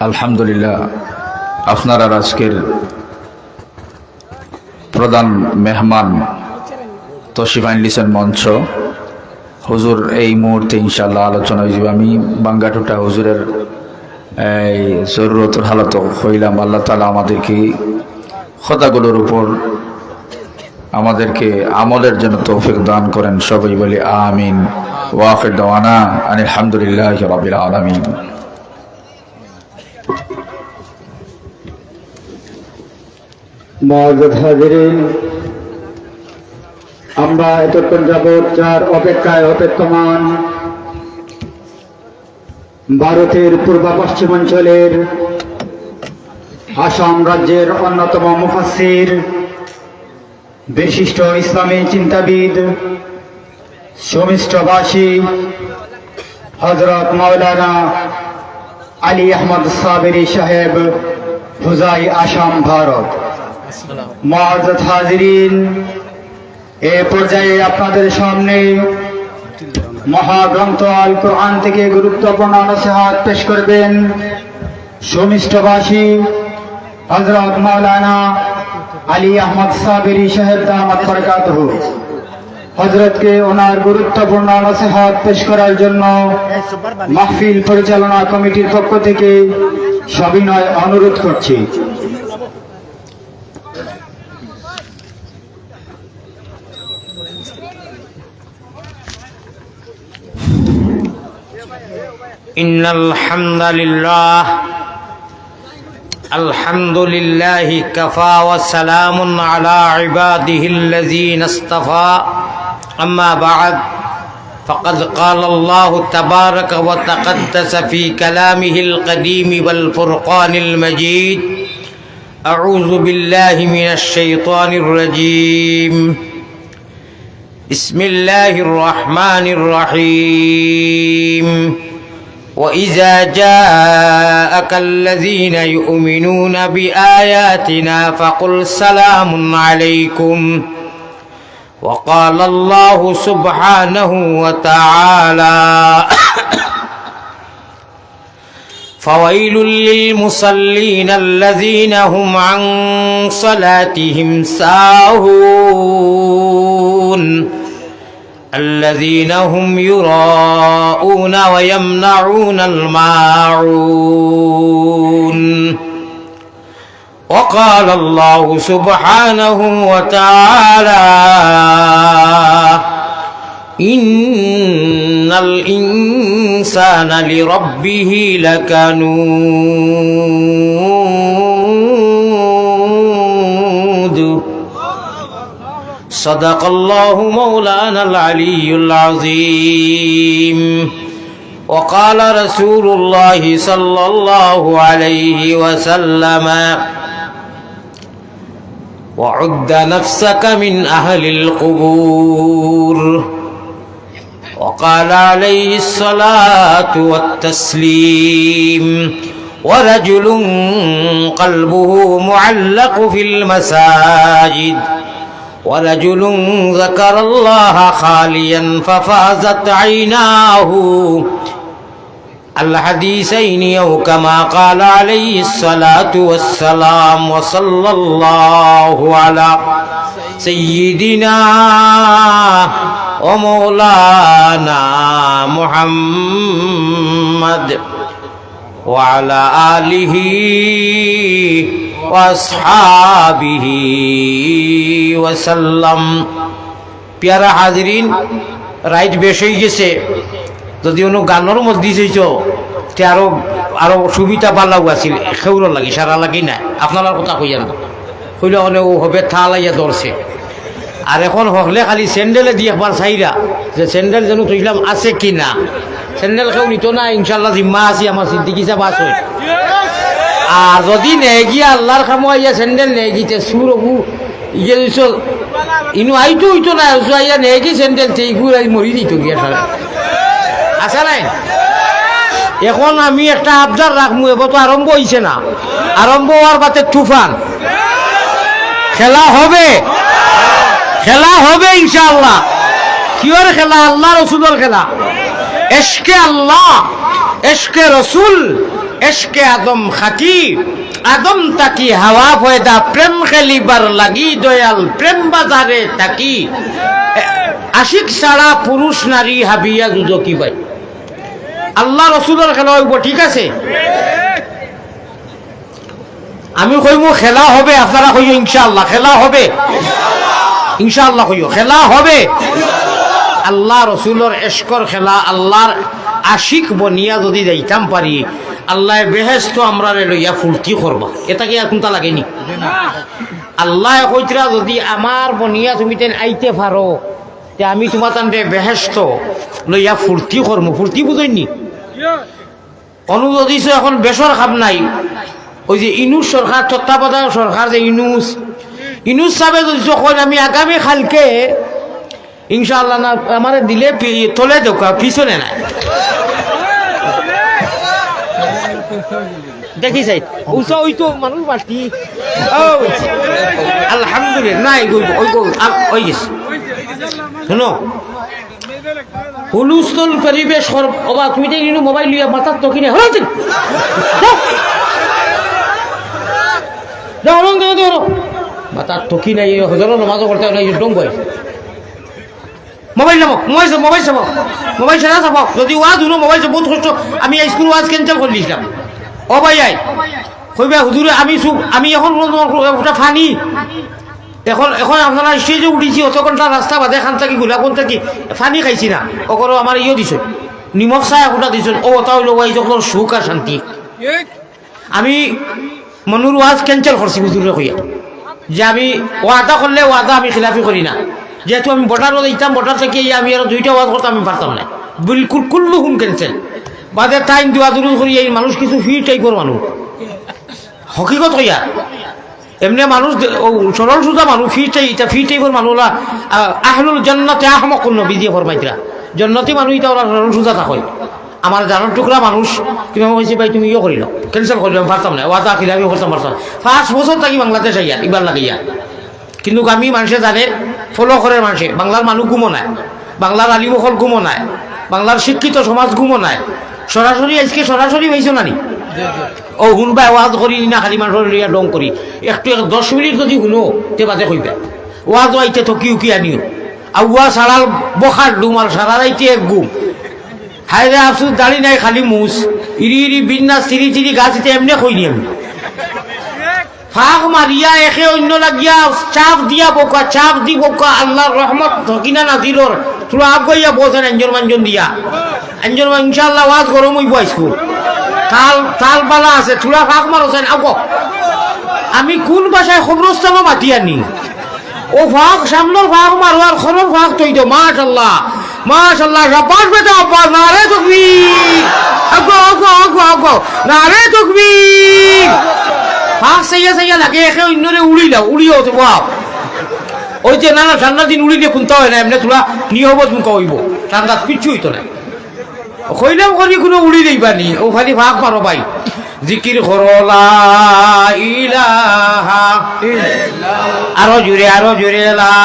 আলহামদুলিল্লাহ, আপনারা আজকের প্রধান মেহমান তশরিফ আনলিছেন মঞ্চ হুজুর। এই মুহূর্তে ইনশাআল্লাহ আলোচনা হইবে। আমি বাঙ্গাটুটা হুজুরের এই জরুরতের হালত হইলাম। আল্লাহ তাআলা আমাদেরকে কথাগুলোর উপর আমাদেরকে আমলের জন্য তৌফিক দান করেন। সবাই বলি আমিন। ওয়া আখির দাওয়ানা আলহামদুলিল্লাহি রাব্বিল আলামিন। মুআজ্জাজ হাজিরিন, আমরা এতক্ষণ যাবৎ যার অপেক্ষায় অপেক্ষমান ভারতের পূর্ব পশ্চিমাঞ্চলের আসাম রাজ্যের অন্যতম মুফাসসির, বিশিষ্ট ইসলামী চিন্তাবিদ, সুমিষ্টভাষী হযরত মাওলানা আলী আহমদ সাবেরী সাহেব, হুজাই, আসাম, ভারত। মুআজ্জাজ হাজিরিন, এ পর্যায়ে আপনাদের সামনে মহাগ্রন্থ আল কোরআন থেকে গুরুত্বপূর্ণ নসিহত পেশ করবেন সুমিষ্টভাষী হযরত মাওলানা আলী আহমদ সাবেরী সাহেব দামাত বরকাতুহু। হযরতকে ওনার গুরুত্বপূর্ণ নসিহত পেশ করার জন্য মাহফিল পরিচালনা কমিটির পক্ষ থেকে সবিনয় অনুরোধ করছি। إن الحمد لله كفى وسلام على عباده الذين اصطفى أما بعد فقد قال الله تبارك وتقدس في كلامه القديم والفرقان المجيد أعوذ بالله من الشيطان الرجيم بسم الله الرحمن الرحيم وإذا جاءك الذين يؤمنون بآياتنا فقل سلام عليكم وقال الله سبحانه وتعالى فويل للمصلين الذين هم عن صلاتهم ساهون الذين هم يراءون ويمنعون الماعون وقال الله سبحانه وتعالى إن الإنسان لربه لكنود صدق الله مولانا العلي العظيم وقال رسول الله صلى الله عليه وسلم وعد نفسك من أهل القبور وقال عليه الصلاة والتسليم ورجل قلبه معلق في المساجد ورجل ذكر الله خاليا ففازت عيناه الحديثين أو كما قال عليه الصلاة والسلام وصلى الله على سيدنا ومولانا محمد وعلى آله وأصحابه وسلم। প্যারা হাজিরিন, রাইট বেশ হয়ে গেছে। যদি কোনো গানের মধ্যে দিয়েছ তে আরো সুবিধা পালাও আছিল, সেউরো লাগি সারা লাগি না। আপনার কথা কইয়া না কইলে অনেক হবে থা লাইয়া ধরছে। আর এখন হলে খালি স্যান্ডেলে দিয়ে একবার চাইরা যে স্যান্ডেল যেন তুইলাম আছে কি না। স্যান্ডেল কেউ নিত না, ইনশাল্লাহ জিম্মা আছি আমার সিদ্দিকিসা বাস হয়। আর যদি নেগিয়া আল্লাহর খামো আইয়া স্যান্ডেল নেগিতে সুর ইয়ে ইনু আইতো হইতো না, আইয়া নেগি স্যান্ডেল তেইগুর মরি দিত গিয়া সারা আসা নাই। এখন আমি একটা আবদার রাখবো, এবার তো আরম্ভ হয়েছে না, আরম্ভ হওয়ার বাতে তুফান খেলা হবে, খেলা হবে ইনশাআল্লাহ। কিয়র খেলা? আল্লাহ রসুলের খেলা। এশকে আল্লাহ, এশকে রসুল, এশকে আদম খাকি, আদম তাকি হাওয়া ফয়দা, প্রেম খেলিবার লাগি দয়াল প্রেম বাজারে তাকি, আশিক ছাড়া পুরুষ নারী হাবিয়া দুদকি ভাই। আল্লাহ রসুলের খেলা হইব, ঠিক আছে? আমি কইব খেলা হবে, আপনারা কইও ইনশাআল্লাহ খেলা হবে, ইনশাআল্লাহ কইও খেলা হবে। আল্লাহ রসুলের এশকর খেলা, আল্লাহর আশিক বনিয়া যদি যাইতাম পারি, আল্লাহ বেহেস্ত আমরা লইয়া ফুর্তি করবা। এটা কি এখন তা লাগেনি? আল্লাহ কইতরা যদি আমার বনিয়া তুমি তেন আইতে পারো, তে আমি তোমার তান্ডে বেহেস্ত লইয়া ফুর্তি করবো। ফুর্তি বুঝইনি? অনুরোধ দিছো এখন বেসর খাব নাই। ওই যে ইনুস সরকার, তত্ত্বাবধায়ক সরকার যে ইনুস সাহেব যদি যখন আমি আগামী কালকে ইনশাআল্লাহ না আমার দিলে তোলে দেখা পিছনে নাই দেখি চাই উঁচা ওই তো মানুষ বাড়তি আলহামদুলিল্লাহ নাই ওই গেছে শুনো হুলুস্থল পরিবেশ অবা তুমি তো কিন্তু মোবাইল লিয়া মাথার তো কিনে হলো মাথার তো কি নাই হজরও নমাজও করতে হয় ডং বয় মোবাইল নামো মোবাইল চাবো মোবাইল ছাড়া চাবো যদি ওয়াজ শুনো মোবাইল বহুত কষ্ট আমি স্কুল ওয়াজ ক্যান্সেল করে দিয়েছিলাম ও ভাই আই কইবা হুজুরে আমি এখন ওটা ফানি এখন এখন আপনারা স্টেজে উঠিছি অত ঘন্টা রাস্তা বাদে খান থাকি গোলা কোন থাকি ফানি খাইছি না ওকরও আমার ইয়ে দিছ নিমখ চাই একটা দিছ ও ওটা হইল ওই যখন সুখ আর শান্তি আমি মনুর ওয়াজ ক্যান্সেল করছি হুজুরে কইয়া যে আমি ওয়াদা করলে ওয়াদা আমি খিলাফি করি না যেহেতু আমি বর্ডারও দিতাম বর্ডার থেকে আমি আরো দুইটা ওয়াজ করতাম আমি পারতাম না বিলকুল কুল্লু হুম ক্যান্সেল বাদে টাইম দেওয়া দূর করি এই মানুষ কিছু ফি টাইপের মানুষ হকিকত কইয়া এমনি মানুষ সরল সুদা মানুষ ফি টাইপের মানুষ আহলুল জান্নাতে আহমক নবী দিয়ে ফরমাইতরা জন্নতি মানুষ এটা ওরা সরল সুদা থাকে আমার জানার টুকরা মানুষ তুমি কইছে ভাই তুমি ইয়ে করিল ক্যান্সেল করিল আমি পারতাম না ওয়াদা খিলাফি করতাম পারতাম 5 বছর থাকি বাংলাদেশ আইয়া এবার লাগাইয়া কিন্তু আমি মানুষে জানে ফলো করে মানুষে বাংলার মানুষ ঘুমো নাই বাংলার আলিমখল ঘুমো নাই বাংলার শিক্ষিত সমাজ ঘুমো নাই সরাসরি আজকে সরাসরি হয়েছে না নি ও শুনবা ওয়াজ করি না খালি মানুষের লিয়া ডং করি একটু 10 মিনিট যদি শুনো তে বাদে কইবে ওয়াজ আইতে তো কি কি আনিও আউয়া সারাল বখার ডুম আর সারা রাইতে এক গুম হায়রে আফসুস দাড়ি নাই খালি মুস ইরি ইরি বিন্না সিরি চিরি গাছিতে এমনি কইনি আমি ফাঁক মারিয়া একে অন্য লাগিয়া চাপ দিয়া বোকা চাপ দি বোকা আল্লাহর রহমত ধকিনা না দিলর তোরা আগ গইয়া বসেন আঞ্জন মাঞ্জন দিয়া আঞ্জন ইনশাআল্লাহ ওয়াজ গরম হইব স্কুল তাল বালা আছে তোরা ফাঁক মারছেন আগ আমি কোন ভাষায় খবরস্থানও মাতি আনি ও ফাঁক সামনের ফাঁক মারো আর খরর ফাঁক তৈ দো মাশাআল্লাহ মাশাআল্লাহ রাব্বাস বেটা আব্বা নারে তাকবীর আগো আগো আগো আগো নারে তাকবীর ফাঁক সাইয়া সাইয়া লাগে একে অন্যরে উড়িলাও উড়িও তো বাপ ওই যে না না ঠান্ডার দিন উড়িলে কোনটা হয় না এমনি তোরা নিয়বত মুখা হইব ঠান্ডা কিচ্ছু হইতো না কইলাম করি কোনো উড়ি দেইবানি ও খালি ফাঁক মারো ভাই জিকির করো লা ইলাহা ইল্লাল্লাহ আরো জোরে লা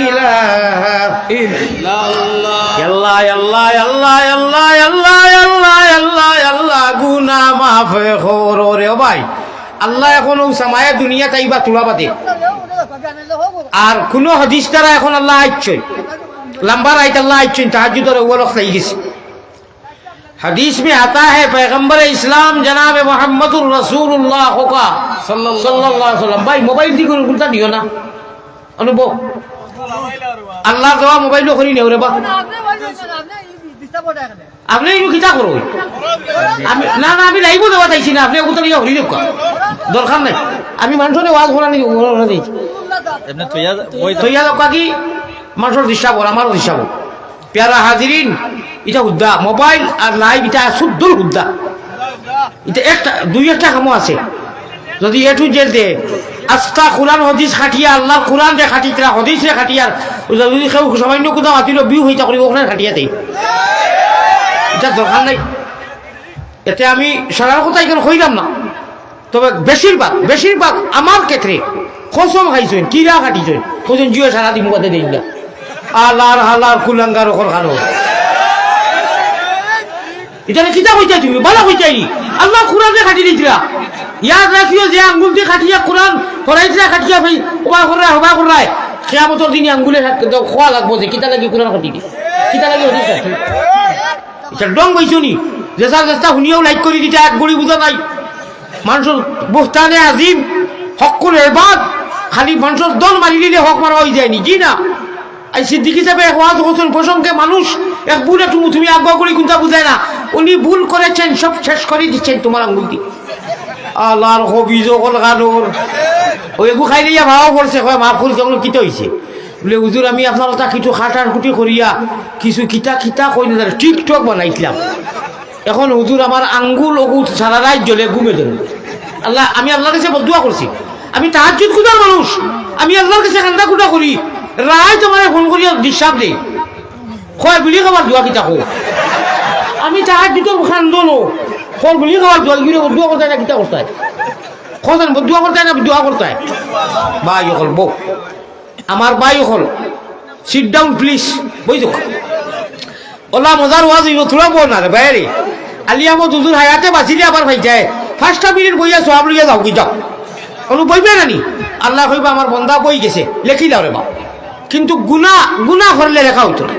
ইলাহা ইল্লাল্লাহ আল্লাহ আল্লাহ আল্লাহ আল্লাহ আল্লাহ আল্লাহ আল্লাহ আল্লাহ গুনাহ মাফ করো রে ভাই আল্লাহ এখন সামায়া দুনিয়া তাইবা তুলা বাদে আর কোন হাদিস দ্বারা এখন আল্লাহ আইছে লম্বা রাইত আল্লাহ আইছে তাহাজ্জুদের ওয়াল খাই গেছে حدیث میں آتا ہے پیغمبر اسلام جناب محمد رسولullah ہوگا صلی اللہ علیہ وسلم بھائی موبائل دی کوئی بولتا نہیں ہو نا অনুভব আল্লাহ দেওয়া মোবাইল করি নেও রে বা আপনি এই কিতা করো আমি না না আমি লাইভ দেওয়া চাইছি না আপনি ওটা নিয়ে হরি দেখা দরকার নাই আমি মানুষের ওয়াজ করা নেই ওরা নেই এমনি তৈয়া দেখা কি মানুষের দিশা বল আমারও দিশা বল প্যারা হাজিরিন এটা হুদ্দা মোবাইল আর লাইভ এটা শুদ্ধর হুদ্দা এটা একটা দুই একটা কামও আছে যদি এটু জেলতে আস্তা কোরআন হদিস খাটিয়া আল্লাহর কোরআন রে খাটিতরা হদিস রে খাটিয়ার যদি কেউ সামান্য কোথাও মাতিল বিউ হইতা করিব ওখানে খাটিয়াতেই এটা দরকার নাই এতে আমি সারার কথা এখানে কইলাম না তবে বেশিরভাগ আমার ক্ষেত্রে কসম খাইছেন কিরা খাটিছেন কজন জিও সারা দিন বাদে দেই না আলার হালার কুলাঙ্গার ওখর খানো এটা কিতা কইতা তুমি বালা কইতাই আল্লাহ কোরআনে খাটি দিছিলা ইয়াদ রাখিও যে আঙ্গুল দিয়ে খাটিয়া কোরআন পড়াইছিলা খাটিয়া ভাই হবা করায় কিয়ামতের দিনে আঙ্গুলে খোয়া লাগবো যে কিতা লাগি কোরআন খাটি দি কিতা লাগি হদিস এটা ডং বইছনি যেসা চেষ্টা শুনিও লাইক করে দিতে এক গড়ি বুঝা নাই মানুষের বুস্তানে আজিম হকুল এবাদ খালি মানুষের দল মারি দিলে হক মারা হয়ে যায়নি কি না এই সিদ্দিক হিসাবে ওয়াজ হোসেন প্রসঙ্গে মানুষ এক ভুল একটু তুমি আগ্রহ করি কোনটা বুঝায় না উনি ভুল করেছেন সব শেষ করে দিচ্ছেন তোমার আঙ্গুল দিয়ে আল্লাহর হবিজ কল গানোর ওই এগু খাই দিয়া ভাও পড়ছে হয় মা ফুল তখন কিতা হয়েছে বলে হুজুর আমি আপনার তা কিছু খাটার খুঁটি করিয়া কিছু কিতা কিতা কই না টিকটক বানাইছিলাম এখন হুজুর আমার আঙ্গুল ওগুল সারা রাত জ্বলে ঘুমে দেন আল্লাহ আমি আল্লাহর কাছে বদুয়া করছি আমি তাহাজ্জুদ খুদার মানুষ আমি আল্লাহর কাছে কান্দা কুটা করি রায় তোমার ফোন করিয়া ডিস্টার্ব দেই কয় বিলি খাবার দোয়া কিতা কো আমি তাহাজ্জুদের খান্দলো ফল বিলি খাবার দোয়া করতে না কিতা করতে খোঁজেন দোয়া করতে না দোয়া করতে ভাই হল বউ আমার ভাই হল সিট ডাউন প্লিজ বুঝছো ওলা মজার ওয়াজ তোরা বল না রে বাইরে আলিয়ামত হুজুর হায়াতে বাঁচিলে আবার ভাই যায় 5টা মিনিট বইয়া সব লইয়া যাও কি যাও অনু বইবে নানি আল্লাহ কইবা আমার বন্দা বই গেছে লেখি দাও রে বা কিন্তু গুনা করলে লেখা হইতো না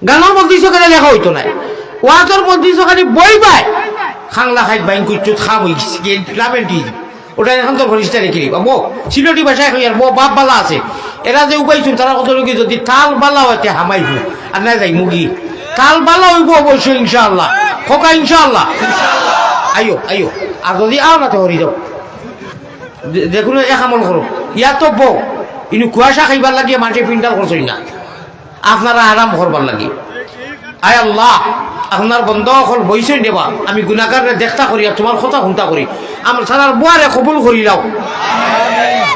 গানের মধ্যে সকালে লেখা হইতো না ওয়াজের মধ্যে সকালে বই পায় খাংলা খাই বাইন কুচুত খাম হয়ে গেছে লাভেন কি ওটা এখন তো ঘনিষ্ঠা রেখে দিবা বো সিলটি ভাষায় কই আর বো বাপ বালা আছে এরা যে উপাইছুন তারা কত লোকে যদি তাল বালা হইতে হামাইব আর না যাই মুগি তাল বালা হইব অবশ্যই ইনশাআল্লাহ খোকা ইনশাআল্লাহ আইও আইও আর যদি আও না তো হরি যাও দেখুন এক আমল করো ইয়া তো বউ ইনু কুয়াশা খাইবার লাগিয়ে মাঠে পিন্ডাল করছই না আপনারা আরাম করবার লাগে আয় আল্লাহ আপনার বন্ধ অকল বইসই দেবা আমি গুণাগারে দেখতা করি আর তোমার কথা শুনতা করি আমার সারার বুয়ারে কবুল করি লাও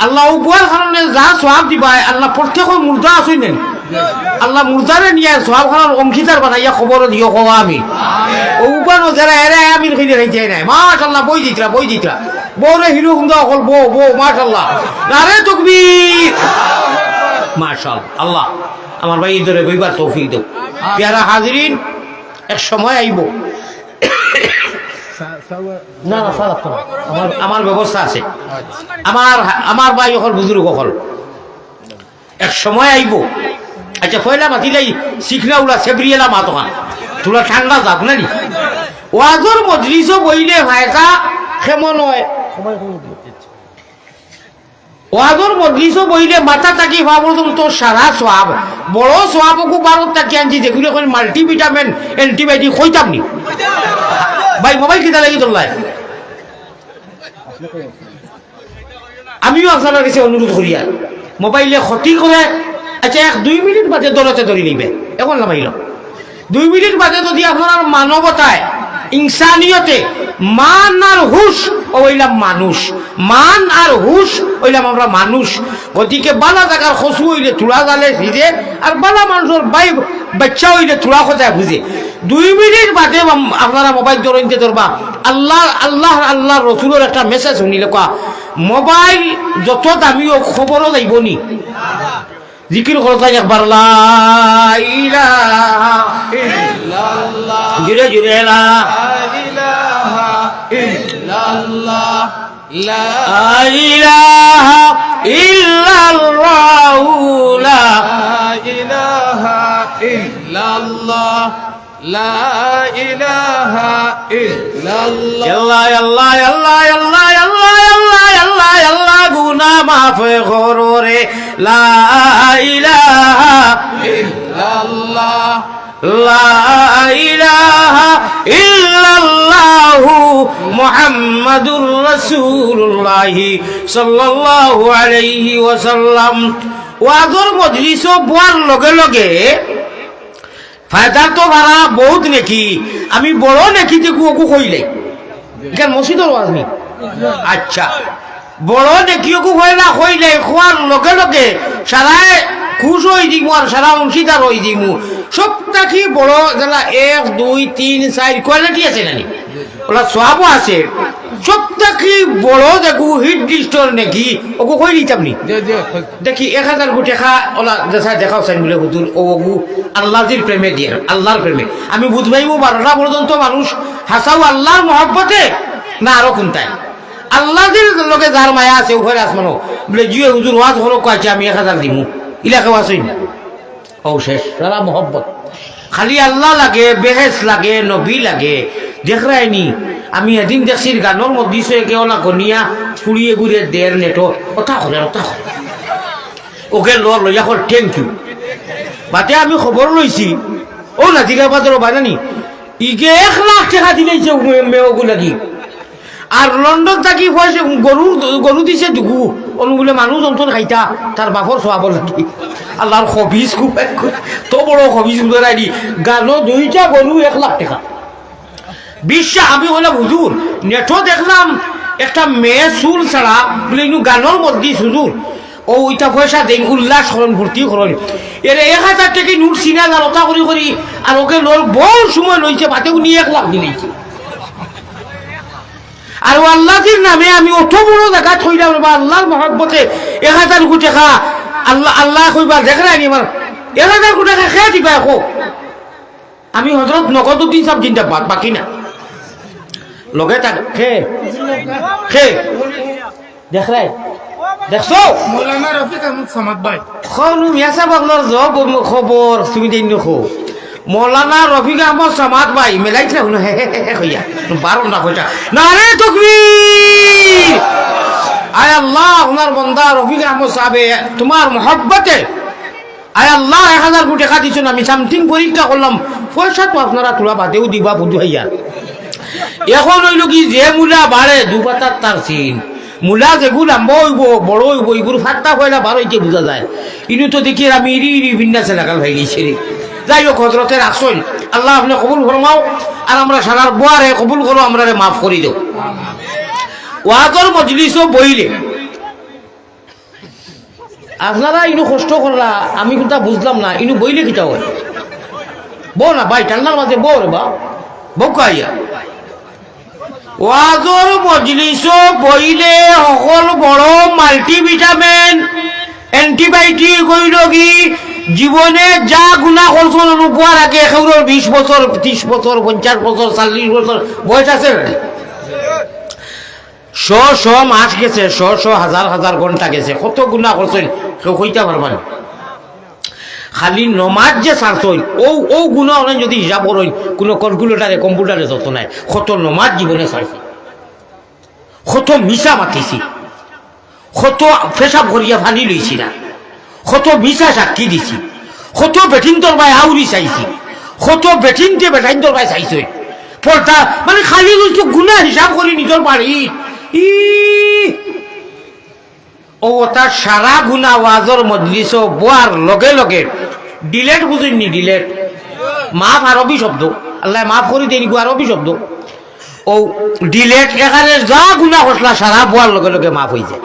আল্লাহ ও বুয়ার কারণে যা সোয়াব দিবা আল্লাহ প্রত্যেকের মুর্দা আসই নেন আল্লাহ মুর্দারে নিয়ে সোয়াব খানার অংশীদার বানাইয়া খবর দিও কওয়া আমি ও উপানো যারা এরা আমিন কইলে রাইতে নাই মাশাআল্লাহ বই দিতরা বউরে হিরো হুন্দা অকল বউ মাশাআল্লাহ নারে তাকবীর মাশাআল্লাহ আল্লাহ আমার ভাই ইদরে বইবার তৌফিক দাও প্যারা হাজিরিন এক সময় আইব না না সালাত আমার ব্যবস্থা আছে আমার ভাই অকল বুজুর্গ অকল এক সময় আইব আচ্ছা ফয়লা মাতিলাই শিখনা উলা সেবরিয়েলা মাতোখান তোরা ঠান্ডা যাক না নি ওয়াজর মজলিসও বইলে ভাইকা কেমন হয় ওয়াজর মজলিসও বইলে মাথা থাকি ভাবো তো সারা সোয়াব বড় সোয়াবকু বারো থাকি আনছি যেগুলো এখন মাল্টিভিটামিন অ্যান্টিবায়োটিক হইতাম নি ভাই মোবাইল কিনা লাগি তোলাই আমিও আপনার কাছে অনুরোধ করি আর মোবাইলে ক্ষতি করে আচ্ছা 1-2 মিনিট বাদে দৌড়াতে ধরে নিবে এখন নামাইল 2 মিনিট বাদে যদি আপনার মানবতায় ইনসানিয়তে মান আর হুশ ওইলাম মানুষ মান আর হুশ ওইলাম আমরা মানুষ গতিকে বালা জায়গার খসু হইলে তুলা জালে ভিজে আর বালা মানুষের বাচ্চা হইলে তুলা খোঁজায় বুঝে 2 মিনিট বাদে আপনারা মোবাইল ধরতে ধরবা আল্লাহ রসুলের একটা মেসেজ শুনিলে কোয়া মোবাইল যত দামিও খবরও যাইব নি জিকির করতে একবার লা ইলাহা ইল্লাল্লাহ জুড়ে জুড়ে লা ইলাহা ইল্লাল্লাহ লা ইলাহা ইল্লাল্লাহ লা ইলাহা ইল্লাল্লাহ লা ইলাহা ইল্লাল্লাহ আল্লাহ আল্লাহ আল্লাহ আল্লাহ আল্লাহ আল্লাহ আল্লাহ আল্লাহ গুনাহ মাফ করো রে লা ইলাহা ইল্লাল্লাহ লা ইলাহা ইল্লাল্লাহ মুহাম্মাদুর রাসূলুল্লাহ সাল্লাল্লাহু আলাইহি ওয়াসাল্লাম ওয়াজর মজলিস বয়ার লগে লগে ফায়দা তো ভাড়া বহুত নেকি আমি বড় নেকি যে কুকু কইলে কেন মসজিদের ওয়াজ নি আচ্ছা বড় নেকি কু কইলা কইলে খোয়ার লগে লগে সারা খুশ হই দিমু আর সারা অংশীদার হই দিমু সবটা কি বড় যারা 1 2 3 4 কোয়ালিটি আছে নানি ওলা সওয়াবও আছে সবথেকে বড় দেখো হিট ডিস্টর নাকি ওকে কই দিতাম নি দেখি 1000 কোটি টাকা ওলা দেখাও চাই বলে হুজুর ওগু আল্লাহর প্রেমে দিয়ে আল্লাহর প্রেমে আমি বুঝবাইবো 12টা পর্যন্ত মানুষ হাসাও আল্লাহর মহব্বতে না আরো কোনটায় আল্লাহর লগে যার মায়া আছে উপরে আসমানো বলে জিও হুজুর ওয়াজ হলো কয়েছে আমি 1000 দিমু ইলাকাও আসই না ও শেষ সারা মহব্বত খালি আল্লাহ লাগে বেহেস লাগে নবী লাগে দেখ রায়নি আমি এদিন দেখছি গানোর মধ্যে কেওলা গনিয়া ফুড়িয়ে ঘুরিয়ে দেড় নেটো ওটা করে ওকে লইয়া কর থ্যাংক ইউ বাতে আমি খবর লইছি ও নাজিকা বাজারও বাজানি ইগে 1 লাখ টাকা দিলেছে মেয়েগু লাগি আর লন্ডন থাকি পয়সা গরু দিছে দুগু অনুগুলো মানুষ অন্তর খাইতা তার বাপর সোয়াবর লাগি আল্লাহর খবিজ খুব তো বড় খবিজ উদারাই গানো 2টা গরু 1 লাখ টাকা বিশ্বাস আমি বললাম হুজুর নেটও দেখলাম একটা মেয়ে চুল ছাড়া বলে গানোর মধ্যে হুজুর ও ওইটা পয়সা দেন উল্লাস করেন ভর্তি করেন এর 1000 টাকা নোট চিনা জানতা করি করি আর ওকে লোর বড় সময় লইছে বাতে উনি 1 লাখ দিলেছে আর আল্লাহর নামে আমি অত বড় জায়গা থইলাম বা আল্লাহর মহব্বতে 1000 কোটি টাকা আল্লাহ কইবা দেখরাই নি আমার 1000 কোটি টাকা খেয়ে দিবা এখন আমি হযরত নগদ দিন সব চিন্তা বাকি না লগে তাক খে দেখরাই দেখছো মৌলানা রফিক আহমদ সামাদ ভাই খনু মিয়াসা বাংলার জব খবর তুমি দেন নখো মৌলানা রফিক আহমদ সামাদ ভাই মেলাইছ না হে কইয়া 12 না কইটা নারে তাকবীর আয় আল্লাহ ওনার বান্দা রফিক আহমদ সাহেব তোমার মহব্বতে আয় আল্লাহ 1000 কোটি টাকা দিছেন আমি সামথিং পরীক্ষা করলাম পয়সা তো আপনারা তোলা বাদেও দিবা বুঝু হইয়া এখন হইল কি যে মূলা বাড়ে 2 পাতার তার চিন মূলা যেগুলো লম্বা হইব বড় হইব এগুলো ফাট্টা হইলা বার হইতে বোঝা যায় ইনু তো দেখি আমি ইরি বিন্যাসে লাগাল হয়ে গেছি রে যাই হোক হজরতের আসল আল্লাহ আপনি কবুল ফরমাও আর আমরা সারার বোয়ারে কবুল করো আমরা মাফ করি দেও ওয়াজর মজলিসও বইলে আপনারা ইনু কষ্ট করলা আমি কিন্তু বুঝলাম না ইনু বইলে কিটা হয় বউ না ভাই ঠান্ডার মাঝে বউ রে বা বউ কাইয়া ওয়াজর মজলিসও বইলে সকল বড় মাল্টিভিটামিন অ্যান্টিবায়োটিক হইল কি জীবনে যা গুণা করছেন অনুপার আগে এখনোর 20 বছর 30 বছর 50 বছর 40 বছর বয়স আছে শ মাস গেছে শ হাজার ঘন্টা গেছে কত গুণা করছেন কেউ কইতে পারবেন খালি নমাজ যে ছাড়ছই ও গুণা অনেক যদি হিসাব করেন কোনো ক্যালকুলেটারে কম্পিউটারে যত নাই কত নমাজ জীবনে ছাড়ছি কত মিশা মাতিছি কত পেশাব করিয়া ফানি লইছি না কত মিশা সাক্ষী দিছি কত বেঠিন তোর ভাই আউরি চাইছি কত বেঠিনতে বেঠাইন তোর ভাই চাইছে পর্দা মানে খালি লইছো গুণা হিসাব করি নিজের বাড়ি ও তার সারা গুণা ওয়াজর মজলিস বোয়ার লগে লগে ডিলেট বুঝেননি ডিলেট মাফ আরবি শব্দ আল্লাহ মাফ করে দেনি গো আরবি শব্দ ও ডিলেট এখানে যা গুণা করলা সারা বোয়ার লগে লগে মাফ হয়ে যায়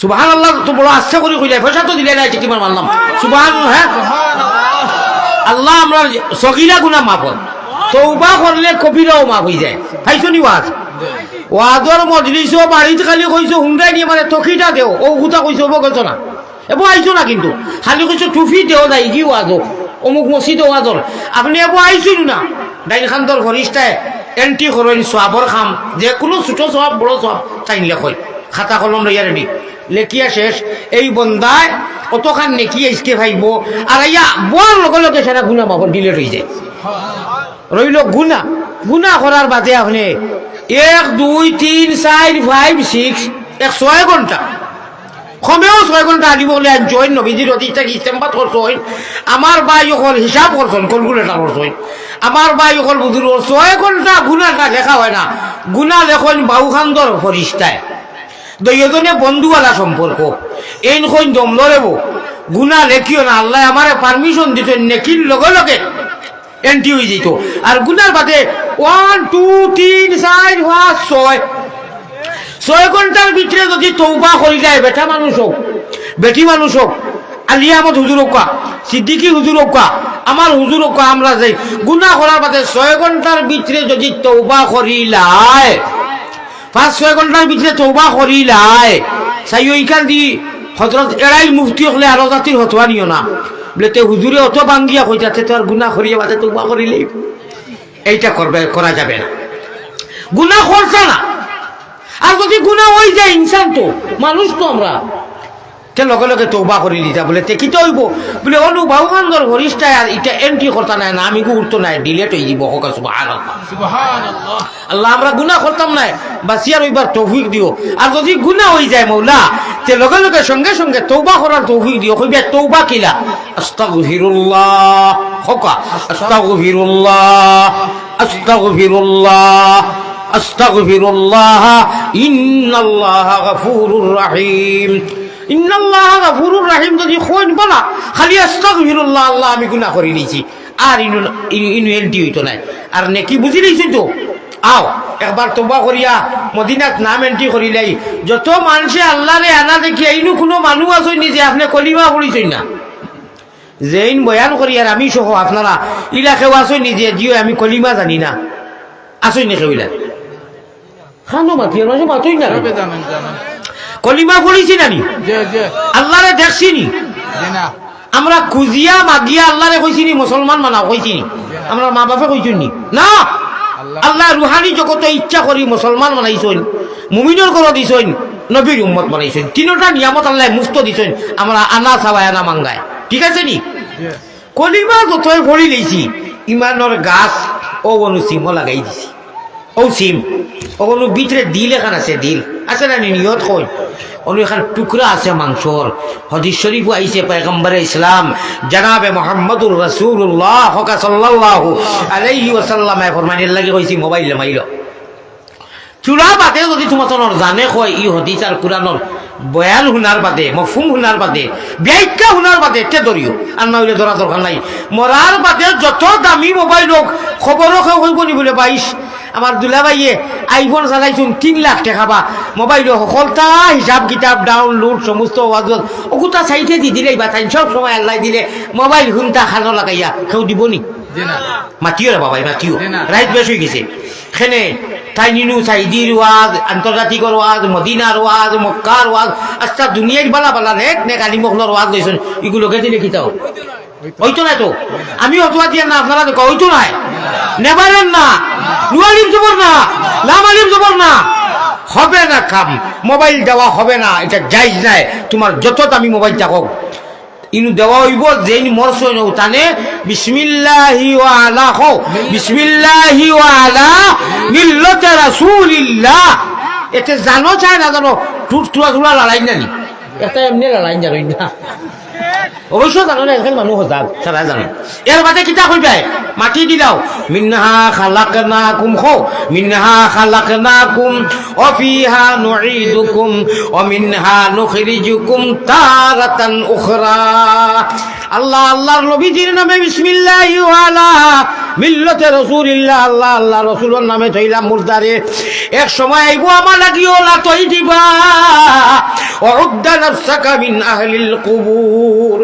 সুবহানাল্লাহ তো বড় আচ্ছা করে কইলে পয়সা তো দিলে না ঠিক মানলাম সুবহানাল্লাহ হ্যাঁ আল্লাহ আমরা সগীরা গুনাহ মাফ হয় তওবা করলে কবিরাও মাফ হয়ে যায় পাইছনি ওয়াজ ওয়াজর মজলিসও বাড়িতে খালি কইছো হুন্ডাই নিয়ে মানে তখিটা দেও ও গুতা কইছো ও গেছো না এবো আইছো না কিন্তু খালি কইছো টুফি দেও যাই কি ওয়াজর অমুক মসজিদ ওয়াজর আপনি এবো আইছুন না ডাইন খান্দর ফরিস্তায় এন্ট্রি করেন সওয়াবর খাম যে কোনো ছোট সওয়াব বড় সওয়াব চাইলে কই খাতা কলম লইয়া রেডি লেখিয়া শেষ এই বন্দায় কতখান নেকিয়ে ইসকে ভাইব আর ইয়া বল লগে লগে সারা গুণা মাফ ডিলেট হয়ে যায় রইল গুণা করার বাদে আপনি 1 2 3 4 5 6 6 ঘন্টা কমেও 6 ঘন্টা আনিব বলে জয়েন নবীজির অতিষ্ঠা ইস্তেমবাদ করছেন আমার ভাই হল হিসাব করছেন ক্যালকুলেটর করছেন আমার ভাই হল বুঝুর 6 ঘন্টা গুণাটা লেখা হয় না গুণা লেখন বাউখান্দর ফরিস্তায় দুইজনে বন্ধুওয়ালা সম্পর্ক এইন কইন দম লরেব গুণা লেখিও না আল্লাহ আমারে পারমিশন দিতেন নেকির লগে লগে এন্ট্রি হয়ে যেত আর গুনার বাদে 1 2 3 4 5 6 ঘন্টার ভিতরে যদি তৌবা করি যায় বেটা মানুষ হোক বেটি মানুষ হোক আলী আহমদ হুজুর ওকা, সিদ্দিকী হুজুর ওকা, আমার হুজুর ওকা, আমরা যাই গুনাহ করার বাদে 6 ঘন্টার ভিতরে যদি তওবা করিলাই, 5-6 ঘন্টার ভিতরে তওবা করিলাই, চাই ওইখান দি হযরত এরাই মুফতি হলে আরো জাতির হতোয়া নিও না বলে তে হুজুরে অত বাঙ্গিয়া কইতাছে তো আর গুনাহ করিয়া বাদে তওবা করিলেই এইটা করা যাবে না। গুনাহ করছে না, আর যদি গুনাহ হয়ে যায় ইনসান তো মানুষ তো আমরা, তে লগে লগে তওবা করি দিতা বলে তে কিতা হইব বলে অনুভব খান্দর হরিষ্টা আর এটা এন্ট্রি করতা নাই না আমি গুরুত্ব নাই ডিলেট হয়ে যাব। হোক সুবহানাল্লাহ সুবহানাল্লাহ। আল্লাহ আমরা গুনাহ করতাম না বাসিয়ার ওইবার তৌফিক দিও, আর যদি গুনাহ হয়ে যায় মওলা তে লগে লগে সঙ্গে সঙ্গে তওবা করার তৌফিক দিও। কইবে তওবা কিলা আস্তাগফিরুল্লাহ, হোক আস্তাগফিরুল্লাহ আস্তাগফিরুল্লাহ আস্তাগফিরুল্লাহ ইন্নাল্লাহা গফুরুর রহিম। ইন্নাল্লাহ গফুরুর রহিম যদি কইন বলা খালি আস্তাগফিরুল্লাহ আল্লাহ আমি গুনাহ করে নিয়েছি আর ইনু এন্টি হইতো নাই, আর নেকি বুঝি লইছি তো আও একবার তওবা করিয়া মদিনাত নাম এন্ট্রি করিলাই। যত মানুষে আল্লাহরে আনা দেখি এইনু কোনো মানুষ আছে নি যে আপনি কলিমা পড়িছেন না, যেইন বয়ান করি আর আমি সহ আপনারা ইলা কেউ আসই নি যে জিও আমি কলিমা জানি না, আসই নি কেউ ইলা খানো মাতি মাতই না কলিমা পড়িছি নানি আল্লাহরে দেখছি নি, আমরা খুঁজিয়া মাগিয়া আল্লাহরে কইছি নি মুসলমান মানাও কইছি নি, আমরা মা বাপে কইছেন নি না, আল্লাহ রুহানি জগতে ইচ্ছা করি মুসলমান বানাইছেন, মুমিনের ঘর দিছেন, নবীর উম্মত বানাইছেন, তিনটা নিয়ামত আল্লাহ মুফত দিছেন, আমরা আনা চাবায় আনা মাঙ্গায়, ঠিক আছে নি? কলিমা যতই ভরি লইছি ইমানের গাছ ও অনু সিম লাগাই দিছি, ও সিম ও অনু ভিতরে দিল এখান আছে, দিল আছে না নিয়ত কই অনু এখান টুকরা আছে মাংসর। হাদিস শরীফ আইছে পয়গম্বরে ইসলাম জনাবে মুহাম্মদুর রাসূলুল্লাহ সাল্লাল্লাহু আলাইহি ওয়াসাল্লাম ফরমানের লাগি কইছি মোবাইল মাইল চূড়া বাদে যদি তোমার জানে কয় ই হাদিস আর কুরআনের বয়ান শুনার বাদে মফহুম শুনার বাদে ব্যাখ্যা শুনার বাদে তে ধরিও, আর না হইলে ধরা দরকার নাই। মরার বাদে যত দামি মোবাইল হোক খবরও কেউ হইব নি বলে 22 আমার দুলাভাইয়ে আইফোন চালাইছুন 3 লাখ টাকা বা মোবাইল সকলটা হিসাব কিতাব ডাউনলোড সমস্ত ওগুতা চাইতে দি দিলে বা তাই সব সময় আল্লাহ দিলে মোবাইল হুনটা খানো লাগাইয়া কেউ দিব নি? মাতিও রে বাবাই মাতিও, রাইট বেশ হয়ে গেছে খেনে তাই নিনু সাইদির ওয়াজ, আন্তর্জাতিকর ওয়াজ, মদিনার ওয়াজ, মক্কার ওয়াজ, আচ্ছা দুনিয়ার বালা বালা নেক আলী মখলর ওয়াজ লইছেন, এগুলোকে দিলে খিতাও হইতো না তো আমি অথবা দিয়ে না আপনারা দেখো হইতো নাই নেবারেন না নুয়ালিম জবর না লামালিম জবর না হবে না, কাম মোবাইল দেওয়া হবে না, এটা জায়েজ নাই। তোমার যত দামি মোবাইল থাকক ইনু দেওয়া হইব যেই মরছ তানে বিসমিল্লাহি ওয়া আলা হো বিসমিল্লাহি ওয়া আলা মিল্লাতি রাসূলিল্লাহ। এতে জানো চায় না জানো টুরা টুরা লড়াই নানি এটা এমনি লড়াই জানোই না, অবশ্য জানো না এখানে মানুষ হতাক সারা জানো। এর বাদে কিতা কইবে মাটি দিলাও মিনহা খালাকনাকুম খো মিনহা খালাকনাকুম ওয়া ফিহা নুঈদুকুম ওয়া মিনহা নুখরিজুকুম তারাতান উখরা। আল্লাহ আল্লাহর নবীজির নামে বিসমিল্লাহি ওয়া আলা মিল্লাতে রাসূলিল্লাহ, আল্লাহ আল্লাহ রাসূলের নামে তৈলাম মুর্দারে এক সময় আইবো আমার লাগিও লা তৈ দিবা ওউদ্দা নাফসাকা মিন আহলিল কুবুর।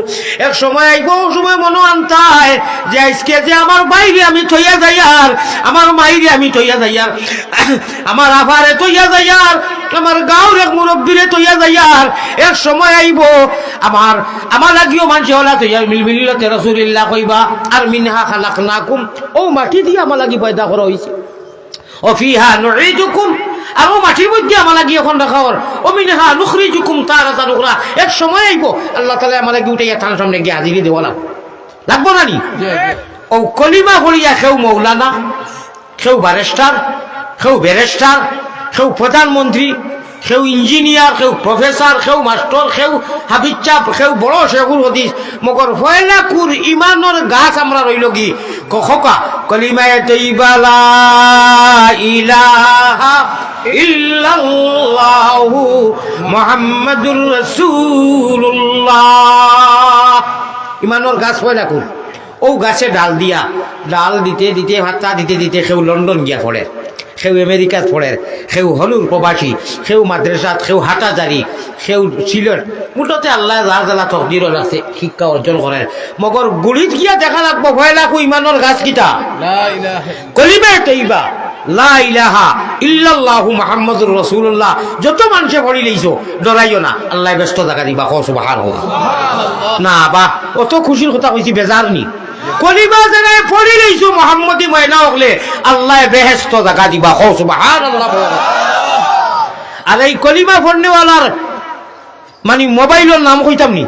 এক সময় আইবো সময় মনো আনতায় যে আজকে যে আমার বাইরে আমি থইয়া যাই আর আমার মাইরে আমি থইয়া যাই আর আমার আফারে থইয়া যাই আর আমার গাঁওর এক মুরব্বীরে তৈয়া যাই আর এক সময় আইব আমার লাগিও মানুষ হলা তৈয়া মিল্লাতে রাসূলিল্লাহ কইবা আর মিনহা খালাকনাকুম ও মাটি দিয়ে আমার লাগি পয়দা করা হইছে ও ফিহা নুঈদুকুম আর ও মাটির মধ্যে আমার লাগি এখন রাখা হর ও মিনহা নুখরিজুকুম তারাতান উখরা। এক সময় আইব আল্লাহ তাআলা আমার লাগি উঠাইয়া থান সামনে গিয়ে হাজিরি দেওয়া লাগবো না নি? ও কলিমা পড়িয়া কেউ মৌলানা, কেউ ব্যারিস্টার, কেউ ব্যারিস্টার, কেউ প্রধানমন্ত্রী, কেউ ইঞ্জিনিয়ার, কেউ প্রফেসর, কেউ মাস্টার, কেউ হাফিজ চাপ, কেউ বড় শেখুল হদিস, মগর ফয়লা কুর ইমানের গাছ আমরা রইল কি কখকা কলিমায়ে তাইয়্যিবা লা ইলাহা ইল্লাল্লাহু মুহাম্মাদুর রাসূলুল্লাহ। ইমানের গাছ ফয়লা কুর ও গাছে ডাল দিতে দিতে ভাতা দিতে দিতে কেউ লন্ডন গিয়া পড়ে, সেও আমেরিকাত পড়ে, সেও হলুর প্রবাসী, সেও মাদ্রাসাত, সেও হাটাজারি, সেও সিলেট, মুঠতে আল্লাহ যার জ্বালা তকদিরও আছে শিক্ষা অর্জন করেন। মগর গুড়িত গিয়া দেখা লাগবো ভয় লাগবো ইমানের গাছ কিটা কলিমা তৈবা লা ইলাহা ইল্লাল্লাহু মুহাম্মাদুর রাসূলুল্লাহ যত মানুষে পড়ি লইছো ডরাইও না, আল্লাহ ব্যস্ত জায়গা দিবা। কও সুবহানাল্লাহ। না বা অত খুশির কথা কইছি, বেজার নি। কলিমা জায়গায় পড়ি লইছো মুহাম্মদি ময়না হলে আল্লাহ বেহেশত জায়গা দিবা। কও সুবহানাল্লাহ। আর এই কলিমা পড়নেওয়ালার মানে মোবাইলের নাম কইতাম নি,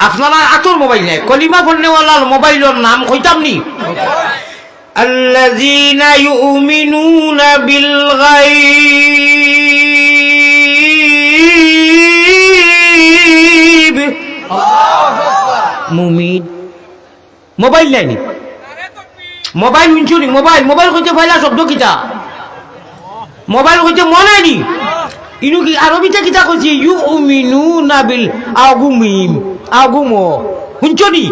আপনারা আতর মোবাইল নাই, কলিমা পড়নেওয়ালার মোবাইলের নাম কইতাম নি। الذين يؤمنون بالغيب মুমিন। মোবাইল নাইনি, মোবাইল শুনছুনি, মোবাইল মোবাইল কইতে ফাইলা শব্দ কিতা, মোবাইল কইতে মনে নি। ইনু কি আরবিতে কিতা কইছি, ইউমিনুনা বিল আগুমিম আগুমো শুনছনি।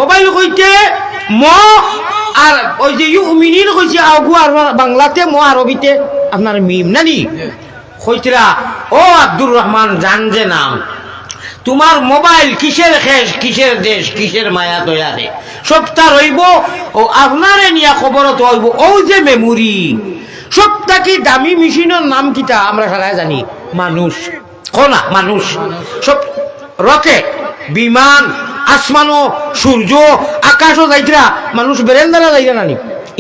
মোবাইল কইতে ম আর ওই যে ইউমিনিন কইছে আগু, আর বাংলাতে ম, আরবিতে আপনার মিম নানি কইতরা। ও আব্দুর রহমান জান যে নাম, তোমার মোবাইল কিসের শেষ, কিসের দেশ, কিসের মায়া দয়ারে সবটা রইব ও আপনারে নিয়া খবর তো হইব। ও যে মেমোরি সবটা কি দামি মেশিনের নাম কিটা আমরা সবাই জানি, মানুষ কোনা মানুষ সব রকেট, বিমান, আসমানো, সূর্য, আকাশও যাইতরা মানুষ বেরেন্দারা যাইরা নানি।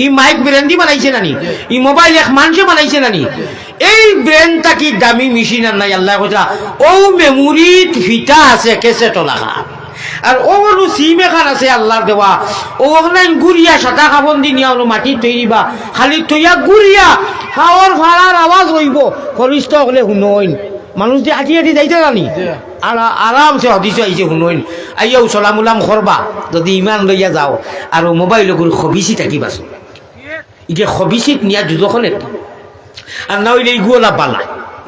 ই মাইক ব্রেন্ডি বানাইছে নানি, ই মোবাইল এক মানুষে বানাইছে নানি। এই ব্রেনটা কি দামি মেশিন আর নাই? আল্লাহ কথা ও মেমোরি ফিটা আছে কেসেটো লাগা, আর ও সিম এখান আছে আল্লাহর দেওয়া। ও ওখানে গুড়িয়া সাদা খাবন দি নিয়া মাটি তৈরিবা খালি তৈয়া গুড়িয়া খাওয়ার ভাড়ার আওয়াজ হইব খরিষ্ঠ হলে শুনইন। মানুষ যে আটি আটি যাইতে জানি আরামসে হদিস আইছে শুনইন, আইয়াও চলাম উলাম করবা যদি ইমান লইয়া যাও। আর মোবাইল খবিসি থাকিবাস, ইকে খবিসিত নিয়া যুজখন একটা আর না হইলে ইগুলা পালা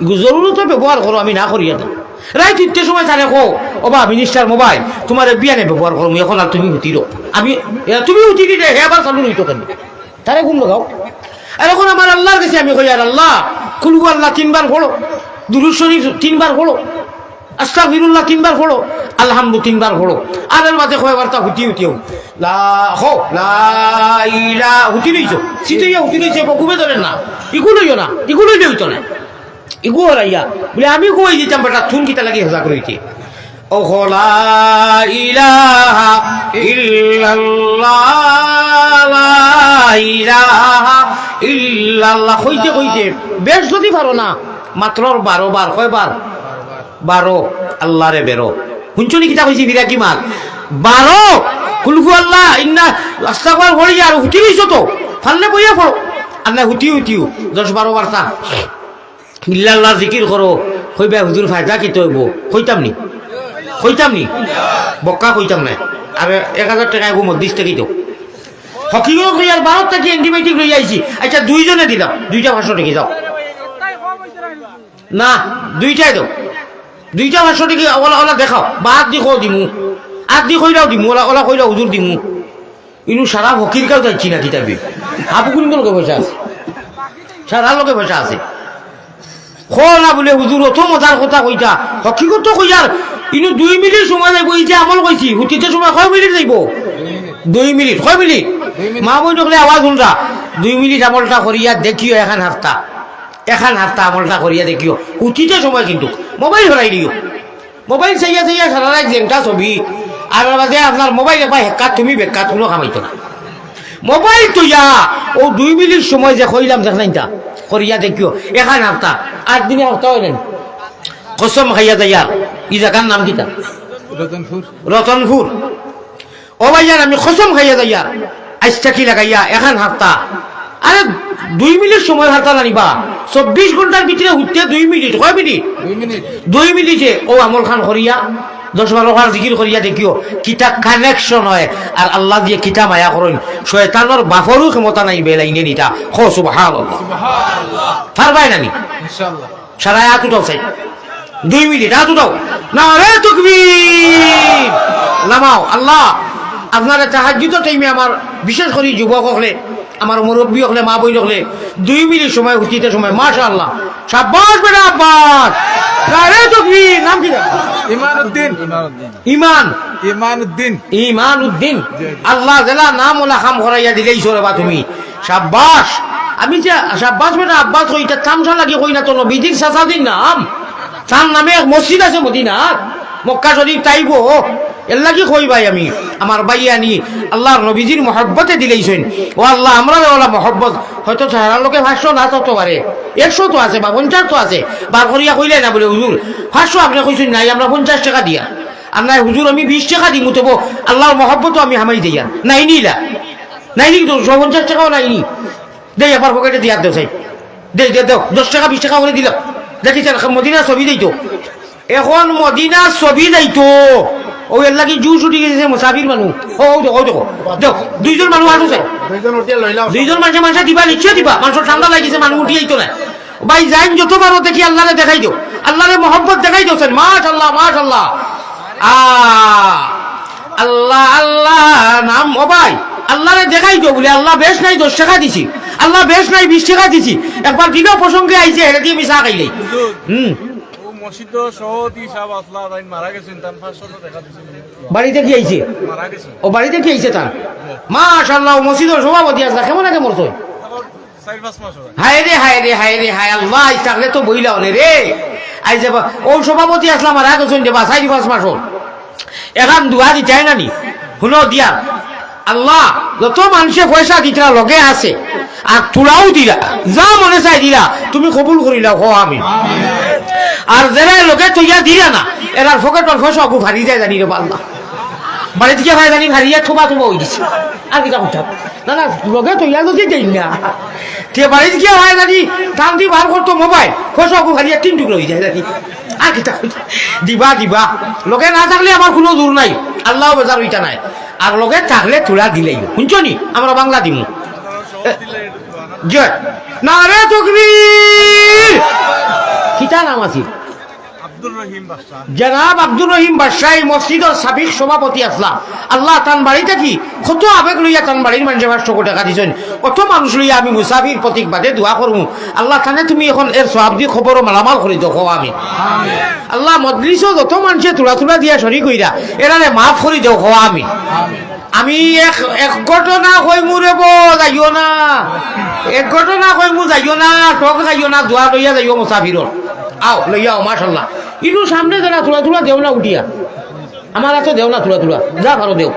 ইগু জরুরত ব্যবহার করো, আমি না করিয়া দাও। রাইত ইত্যে সময় তারে কো ওবা মিনিস্টার মোবাইল তোমার বিয়ানে ব্যবহার করো, এখন আর তুমি উঠিরো, আমি তুমি উঠি দিলে হে আবার চালু হইতো কেন, তারে ঘুম লাগাও। আর এখন আমার আল্লাহর কাছে আমি কই, আর আল্লাহ কুলু আল্লাহ 3 বার পড়ো, দুরূদ শরীফ 3 বার পড়ো, আস্তাগফিরুল্লাহ 3 বার পড়ো, আলহামদু 3 বার পড়ো। আর এর মাঝে কয়বার তা হুতি হুতিও লা হো লা ইলাহা হুতি লইছো, সিতেইয়া হুতি লইছে বকুবে ধরেন না, ইগুলো লইও না, ইগুলো লইতো না, ইগুলো রাইয়া বলে আমি কই দিতাম বেটা থুন কিতা লাগি হজা কইতে। ও লা ইলাহা ইল্লাল্লাহ লা ইলাহা ইল্লাল্লাহ কইতে কইতে বেশ যদি পারো না মাত্র 12 বার, কয়বার 12 আল্লাহরে বেরো শুনছনি কিতা কইছি বিরা কি মাল 12 কুলহু আল্লাহ ইন্না আস্তাগফির পড়ি আর হুতি লইছো তো ফাললে বইয়া পড়ো, আর না হুতিও 10-12 বার তা ইল্লাল্লাহ জিকির করো। কইবা হুজুর ফায়দা কি তইব, কইতাম নি বক্কা কইতাম না। আর 1000 টাকা গো মধ্যস্থ কি তো হকিও কই আর 12 টাকা অ্যান্টিবায়োটিক লই আইছি। আচ্ছা দুইজনে দিলাম, দুইটা 500 টাকা দাও না, দুইটাই দাও, দুইটা 500 টাকা ওলা ওলা দেখাও, বাদ দি কো দিমু, আর দি কইরাও দিমু, ওলা ওলা কইরা হুজুর দিমু। ইনু সারা ফকির কাও যাচ্ছি না কিতাবে আপু কোন লোকে বসে আছে, সারা লোকে বসে আছে খোলা বলে হুজুর অত মজার কথা কইতা হকিগত কইয়ার। ইনু 2 মিনিট সময় যাইব, এই যে আমল কইছি হুতিতে সময় কয় মিনিট যাইব, 2 মিনিট, কয় মিনিট মা বই দেখলে আওয়াজ শুনরা 2 মিনিট আমলটা করিয়া দেখিও, এখন হাফতা আমলটা করিয়া দেখিও উঠিতে সময়। কিন্তু মোবাইল হলাই দিও, মোবাইল চাইয়া চাইয়া সারা রাত যেটা ছবি, আর বাদে আপনার মোবাইল একবার হেকাত তুমি বেকাত কোনো কামাইতো না। মোবাইল তো ইয়া ও 2 মিনিট সময় যে কইলাম দেখ নাইতা করিয়া দেখিও, এখন হাফতা 8 দিনে হাফতা হইলেন কসম খাইয়া যাইয়ার। ই জায়গার নাম কিতা? রতনপুর। ও ভাইয়ার আমি কসম খাইয়া যাইয়ার আইসটা কি লাগাইয়া এখন হাফতা। আরে 2 মিনিট সময় হারতা জানিবা, 24 ঘন্টার ভিতরে উঠতে 2 মিনিট, কয় মিনিট? 2 মিনিটে ও আমল খান করিয়া 10-12 বার জিকির করিয়া দেখিও কিতা কানেকশন হয়। আর আল্লাহ দিয়ে কিতা মায়া করেন, শয়তানের বাফরও ক্ষমতা নাই বেলাইনে নিতা। খো সুবহানাল্লাহ, পারবাই নানি ইনশাআল্লাহ। সারা হাত উঠাও চাই 2 মিনিট, হাত উঠাও, নারে তাকবীর, নামাও। আল্লাহ আপনারা তাহাজ্জুদের টাইমে আমার বিশেষ করে যুবক হলে আমার মুরব্বী হলে মা বই হলে 2 মিনিট সময় হুতিতে সময় মাশাআল্লাহ শাবাশ বেটা আব্বাস আরে তুমি নাম কি ইমানউদ্দিন ইমানউদ্দিন আল্লাহ জেলা নাম ওলা খাম করাইয়া দিলেই সরে বা তুমি শাবাশ আমি যে শাবাশ বেটা আব্বাস কইটা তামসা লাগি কই না তো নবীজির সাসাদিন নাম তার নামে এক মসজিদ আছে মদিনাত মক্কা শরীফ তাইব এর লাগি কই ভাই আমি আমার ভাইয়ানি আল্লাহর নবীজির মহব্বতে দিলেইছেন ও আল্লাহ আমরা ওলা মহব্বত হয়তো 4 লোকে 500 না তত পারে 100 তো আছে বা 50 তো আছে বার করিয়া কইলে না বলে হুজুর 500 আপনি কইছেন নাই আমরা 50 টাকা দিয়া আর নাই হুজুর আমি 20 টাকা দিমু তবু আল্লাহর মহব্বত আমি হামাই দিয়া নাই নিলা নাই নি তো 50 টাকাও নাই নি দেই আবার পকেটে দিয়া দেও চাই দেই 10 টাকা 20 টাকা করে দিলাম দেখি মদিনা ছবি দিতো এখন মদিনা ছবি যাইতো ও এর লাগি জুস উঠি গেছে মুসাফির মানুষ ও দেখো দেখো দেখ 2 জন মানুষ আসছে 2 জন মানুষ দিবা নিশ্চয় দিবা মানুষ ঠান্ডা লাগিছে মানুষ উঠি যাইতো না ভাই যাইন যতবার দেখি আল্লাহরে দেখাই দিও আল্লাহরে মহব্বত দেখাই দিওছেন মাশাআল্লাহ মাশাআল্লাহ আল্লাহ আল্লাহ নাম ও ভাই আল্লাহরে দেখাই দিও বলে আল্লাহ বেশ নাই 10 টাকা দিছি আল্লাহ বেশ নাই 20 টাকা দিছি একবার দিনও প্রসঙ্গে আইছে এটা দিয়ে মিশা খাইলে মসজিদ সহতি সাহেব আসলা তাই মারা গেছেন তার 500 টাকা দিছেন বাড়িতে কি আইছে মারা গেছেন ও বাড়িতে কি আইছে তার মাশাআল্লাহ মসজিদের সভাপতি আছে কেমন আগে মরতো 4-5 মাস হয় হায় রে হায় রে হায় রে হায় আল্লাহ ইস্তাগলে তো বইলা অনে রে আই যাব ও সভাপতি আসলাম আর আগে শুনতে বা 4-5 মাস হল এখন দুয়া দি চাই না নি শুনো দিয়া আল্লাহ যত মানুষে পয়সা দিতরা লগে আছে আর তোরাও দিলা যা মনে চাই দিলা তুমি কবুল করিলা হো আমি আর যারা লোকে তৈয়া দিলা না এরার ফকেটর পয়সা অগু ভারি যায় জানি রে আল্লাহ বাড়িতে গিয়ে ভাই জানি ভারিয়া থোবা থোবা হয়ে গেছে আর কি কথা না না লগে তৈয়া যদি দেই না তে বাড়িতে গিয়ে ভাই জানি দাম দি বার করতো মোবাইল পয়সা অগু ভারিয়া 3 টুকরো হয়ে যায় জানি আর কি দিবা দিবা লোকে না থাকলে আমার কোনো দূর নাই আল্লাহ বাজার ওইটা নাই আর লোকে থাকলে তোরা দিলেই শুনছো নি আমরা বাংলা দিমু জয় নারে তাকবীর কিতা নাম আছে জনাব আব্দুর রহিম বাদশাহ মসজিদের সাবেক সভাপতি আসলা আল্লাহ তান বাড়িতে কি কত আবেগ লইয়া তান বাড়ির মানুষে 500 টাকা দিছেন কত মানুষ লইয়া আমি মুসাফির প্রতীক বাদে দোয়া করবো আল্লাহ তানে তুমি এখন এর সওয়াব দি খবর মালামাল করে দেখো আমি আল্লাহ মজলিসও যত মানুষে তুলা তুলা দিয়া শরীক হইরা এরারে মাফ করে দেখো আমি এক ঘটনা কইমু রে যাইও না এক ঘটনা কইমু যাইও না টক যাইও না দোয়া লইয়া যাইও মুসাফিরর আও লইয়াও মাশাআল্লাহ ইনু সামনে যারা তুলা তুলা দেও না উঠিয়া আমার এত দেও না তুলা তুলা যা ভালো দেও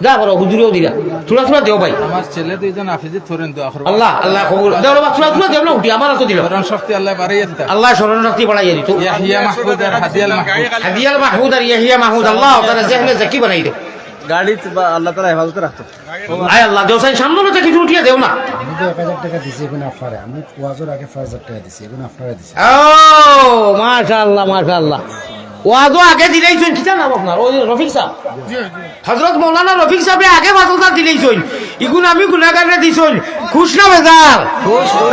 যা ভালো হুজুরেও দিলা তুলা তুলা দেও ভাই আমার ছেলে দুইজন হাফিজে ধরেন দোয়া করব আল্লাহ আল্লাহ কবুল দেও না তুলা তুলা দেও না উঠিয়া আমার এত দিলা ধরন শক্তি আল্লাহ বাড়াইয়া দিতা আল্লাহ শরণ শক্তি বাড়াইয়া দিত ইয়াহিয়া মাহমুদ আর হাদিয়াল মাহমুদ হাদিয়াল মাহমুদ আর ইয়াহিয়া মাহমুদ আল্লাহ তাআলা জেহনে জাকি বানাই দে গাড়ি আল্লাহ তাআলা হেফাজতে রাখতো আয় আল্লাহ দেও সাই সামনে থেকে কিছু উঠিয়া দেও না আমি তো 1000 টাকা দিছি এখন আপনারে আমি ওয়াজের আগে 5000 টাকা দিছি এখন আপনারে দিছি ও মাশাআল্লাহ মাশাআল্লাহ ওয়াজও আগে দিলেইছেন কিটা নাম আপনার ওই রফিক সাহেব হযরত মাওলানা রফিক সাহেব আগে 5000 দিলেইছেন ইগুন আমি গুনাহগারে দিছেন খুশ না বেজার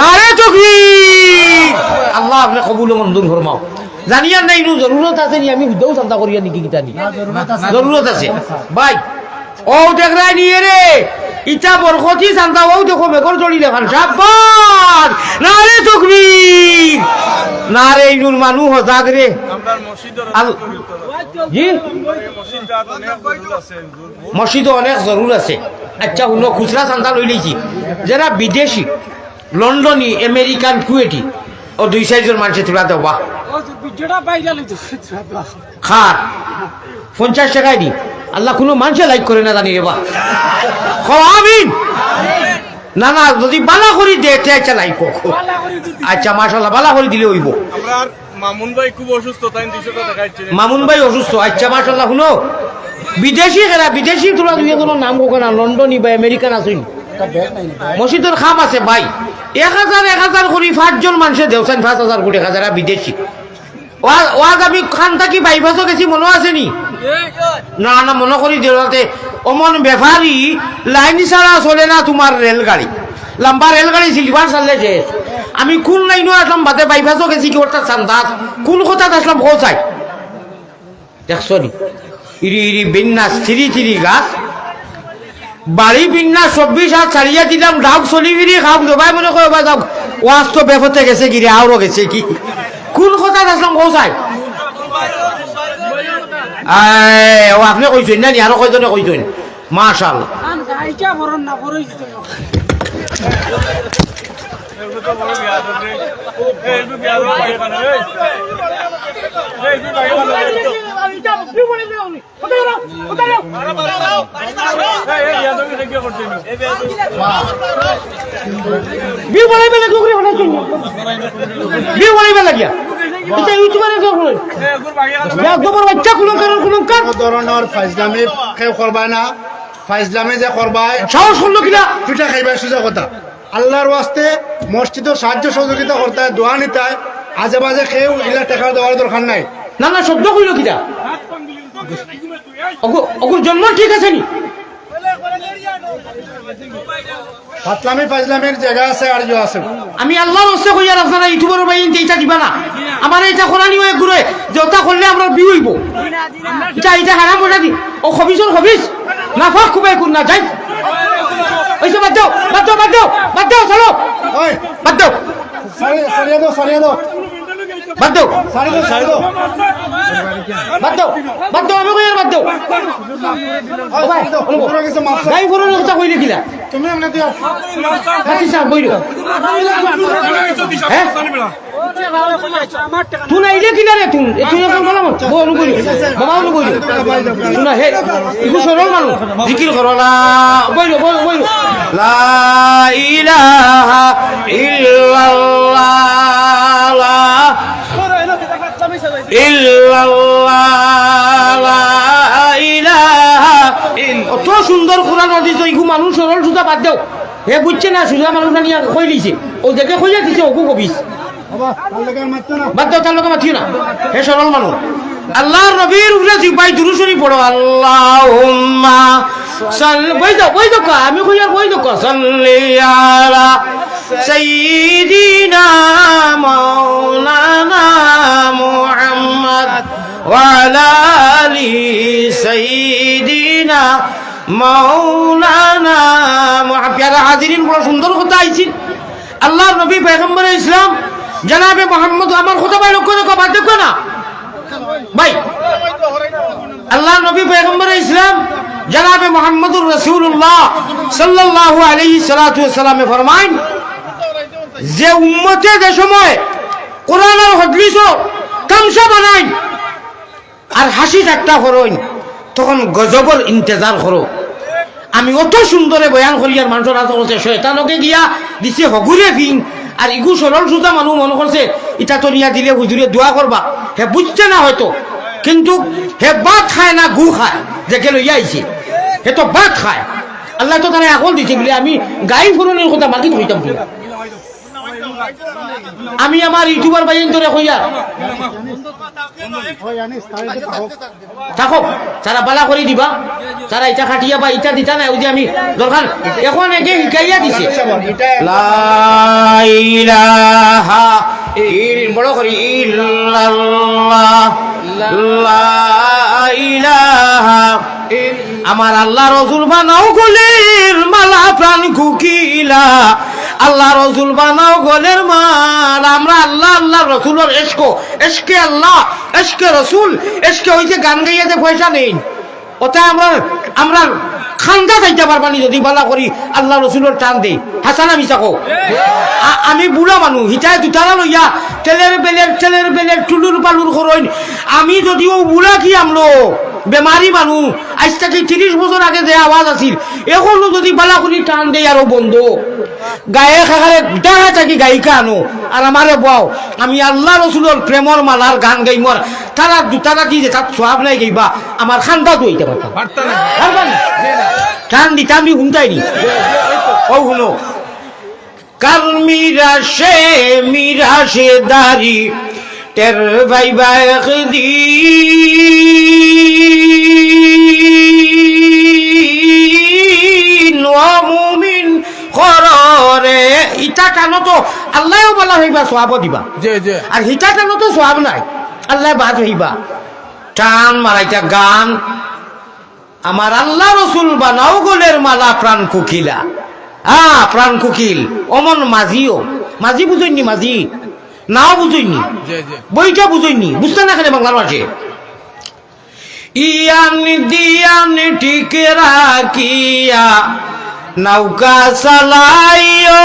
নারে তাকবীর আল্লাহ আপনি কবুল ও মঞ্জুর ফরমাও জানিয়া নাই নু জরুরত আছে নি আমি হুদাও চিন্তা করিয়া নাকি কিটা নি জরুরত আছে ভাই ও দেখরাই নিয়ে রে ইটা বরকতি জানতা ও দেখো মেঘর জড়ি লেখান শাবাশ নারে তাকবীর নারে ইনুর মানুষ হজাগ রে আমরা মসজিদের জি মসজিদটা অনেক জরুর আছে মসজিদে অনেক জরুর আছে আচ্ছা শুনো খুচরা চান্দা লই লইছি যারা বিদেশি লন্ডনী আমেরিকান কুয়েটি ও 2-4 জন মানুষে তোলা দেওয়া খার 50 টাকায় দি আল্লাহ কোনো মানুষে লাইক করে না জানি রে বা আমিন না না যদি বালা করি দে আচ্ছা লাইক আচ্ছা মাশাআল্লাহ বালা করে দিলে হইব আমরা মামুন ভাই খুব অসুস্থ তাই 200 টাকা দেখাইছে মামুন ভাই অসুস্থ আচ্ছা মাশাআল্লাহ শুনো বিদেশি এরা বিদেশি তোলা দুই কোনো নাম হোক না লন্ডনী বা আমেরিকান আসুন মসজিদের খাম আছে ভাই 1000 করি 5 জন মানুষে দেওছেন 5000 কোটি টাকা বিদেশি ওয়াজ আমি খান থাকি বাইপাসও গেছি মনে আসেনি না না মনে করি দেওয়াতে অমন ব্যাপারী লাইন ছাড়া চলে না তোমার রেলগাড়ি লম্বা রেলগাড়ি সিলভার চাললে যে আমি কোন লাইনও আসলাম বাদে বাইপাসও গেছি কি ওটা চান্দাত কোন কথা আসলাম পৌঁছাই দেখছো নি ইরি ইরি বিন্যাস থিরি থিরি গাছ বাড়ি বিন্না 24 হাত ছাড়িয়া দিলাম ডাক চলি ফিরি খাও জবাই মনে করে বা যাও ওয়াজ তো বেফতে গেছে কি রে আরো গেছে কি কোন কথা আসলাম কৌ চাই ও আপনি কইছেন না নি আরো কয়জনে কইছেন মাশাআল্লাহ বিয়ে বানাইবে লাগে ওরে বানাইছেন বিয়ে বানাইবে লাগিয়া এটা ইউটিউবারে তো হল ইয়া গোবর বাচ্চা কোন ধরনের ফাইজলামি কেউ করবায় না, ফাইজলামি যে করবায় সাহস করলো কিনা পিঠা খাইবার সুযোগ কথা। আল্লাহর ওয়াস্তে মসজিদের সাহায্য সহযোগিতা করতে হয়, দোয়া নিতে হয়, আজে বাজে কেউ এগুলা টাকা দেওয়ার দরকার নাই। না না শব্দ কইল কিনা অগুর জন্ম ঠিক আছে নি ফাতলামি ফাইজলামির জায়গা আছে আর ইয়ে আছে। আমি আল্লাহর হস্তে কইয়ার আপনারা ইউটিউবের ভাই এইটা দিবা না আমার এটা কোরআনি হয়ে ঘুরে যে ওটা করলে আমরা বিয়ে হইব এটা হারাম ওটা দি ও খবিসর খবিস না ফাঁক খুবই কোন না যাই ওইসব বাদ দাও বাদ দাও বাদ দাও বাদ দাও চলো ওই বাদ দাও সারিয়ে দাও, সারিয়ে দাও, বাদ দাও সারিয়ে দাও, সারিয়ে দাও। বাদ দাও বাদ দাও আমি কইয়ার বাদ দাও ওই, সারিয়ে দাও, উপরে কিছু মাপ চাই। গাই ফোনের কথা কইলে কিলা তুমি এমনি দিও। হাতি সাহেব বইল হ্যাঁ তুই না ইলে কিনা রে তুই তুই এখন বলা মত বল বইল বাবা বইল তুই না হে ইগু সরল মানুষ জিকির করো না বইল বইল বইল লা ইলাহা ইল্লাল্লাহ লা ইল্লাল্লাহ লা ইলাহা অত সুন্দর কোরআন দিছ ইগু মানুষ সরল সুদা বাদ দাও হে বুঝছে না সুদা মানুষ না নিয়ে কই লিছে ও দেখে কইয়া দিছে ওকু কবিস বাবা, তার লগে আর মারতো না। বাদ দাও তার লোক মাথিও না হে সরল মানুষ আল্লাহর নবীর উপরে জিবাই দুরূদ শরীফ পড়ো আল্লাহুম্মা সাল্লি বই দাও কা আমি কই আর বই দাও কা সাল্লি আলা সাইয়্যিদিনা মাওলানা মুহাম্মদ ওয়া আলা আলি সাইয়্যিদিনা মাওলানা মুহাম্মদ প্যারা হাজিরিন বড় সুন্দর কথা আইছিল আল্লাহর নবী পয়গম্বর ইসলাম জনাবে মোহাম্মদ আমার কথা ভাই লক্ষ্য দেখো বাদ দেখো না ভাই আল্লাহর নবী পয়গম্বর ইসলাম জনাবে মোহাম্মদুর রাসূলুল্লাহ সাল্লাল্লাহু আলাইহি সাল্লাতু ওয়াসাল্লামে ফরমায় যে উম্মতে যে সময় কোরআন আর হাদিস তামসা বানায় আর হাসি ঠাট্টা করেন তখন গজবের ইন্তজার করো আমি অত সুন্দরে বয়ান করি আর মানুষের হাত করছে শয়তানকে গিয়া দিছে হগুরে ফিং আর ইগু সরল সুতা মানুষ মনে করছে ইটা তো নিয়া দিলে হুজুরে দোয়া করবা হে বুঝছে না হয়তো কিন্তু হে ভাত খায় না গু খায় যে গেল আইছে হে তো ভাত খায় আল্লাহ তো তারা আকল দিছে বলে আমি গাই ফোরনের কথা মার্কিট হইতাম আমি আমার ইউটিউবার বাইন ধরে কইয়া ওই আনিস, সারিয়ে দাও। থাকো তারা বালা করে দিবা তারা ইটা খাটিয়া বা ইটা দিতা না ওই যে আমি দরকার এখন একে শিকাইয়া দিছে লা ইলাহা বড় করি ইল্লাল্লাহ লা ইলাহা আমার আল্লাহ রাসূল বানাও গলের মালা প্রাণ কুকিলা আল্লাহ রাসূল বানাও গলের মালা আমরা আল্লাহ আল্লাহ রাসূলের ইশকে আল্লাহ ইশকে রাসূল ইশকে হইছে গান গাইয়া যে পয়সা নেই ওটা আমরা খান্দা যাইতে পারবানি যদি বালা করি আল্লাহ রাসূলের টান দেই হাসানা মিসাকো আমি বুড়া মানুষ হিটায় দুটারা লইয়া তেলের বেলের টুলুর পালুর করইন আমি যদিও বুড়া কি আমলো বেমারি মানুষ আজ থেকে 30 বছর আগে যে আওয়াজ আছিল এখনো যদি বালা করি টান দেই আরো বন্ধ গায়ে খাখারে দেখা থাকি গায়িকা আনো আর আমারে বাও আমি আল্লাহ রসুলের প্রেমর মালার গান গাইমর তারা দুটারা কি যে তার সব নাই গাইবা আমার খান্দা তো হইতে পারতাম টান দিতে আমি শুনতাইনি ও শুনো কার মিরাশে দারি টের ভাই একদি মুমিন কররে ইটা টানো তো আল্লাহও বলা হইবা সওয়াব দিবা আর হিটা টানো তো সওয়াব নাই আল্লাহ বাদ হইবা টান মারাইটা গান আমার আল্লাহ রসুল বানাও গোলের মালা প্রাণ কুকিলা। প্রাণ কুকিল অমন মাঝিও, মাঝি বুঝইনি, মাঝি নাও বুঝইনি, জি জি বইটা বুঝইনি, বুঝতে না কেন বাংলার মাঝে ইয়ান দিয়ান ঠিক রাখিয়া নৌকা চালাইও,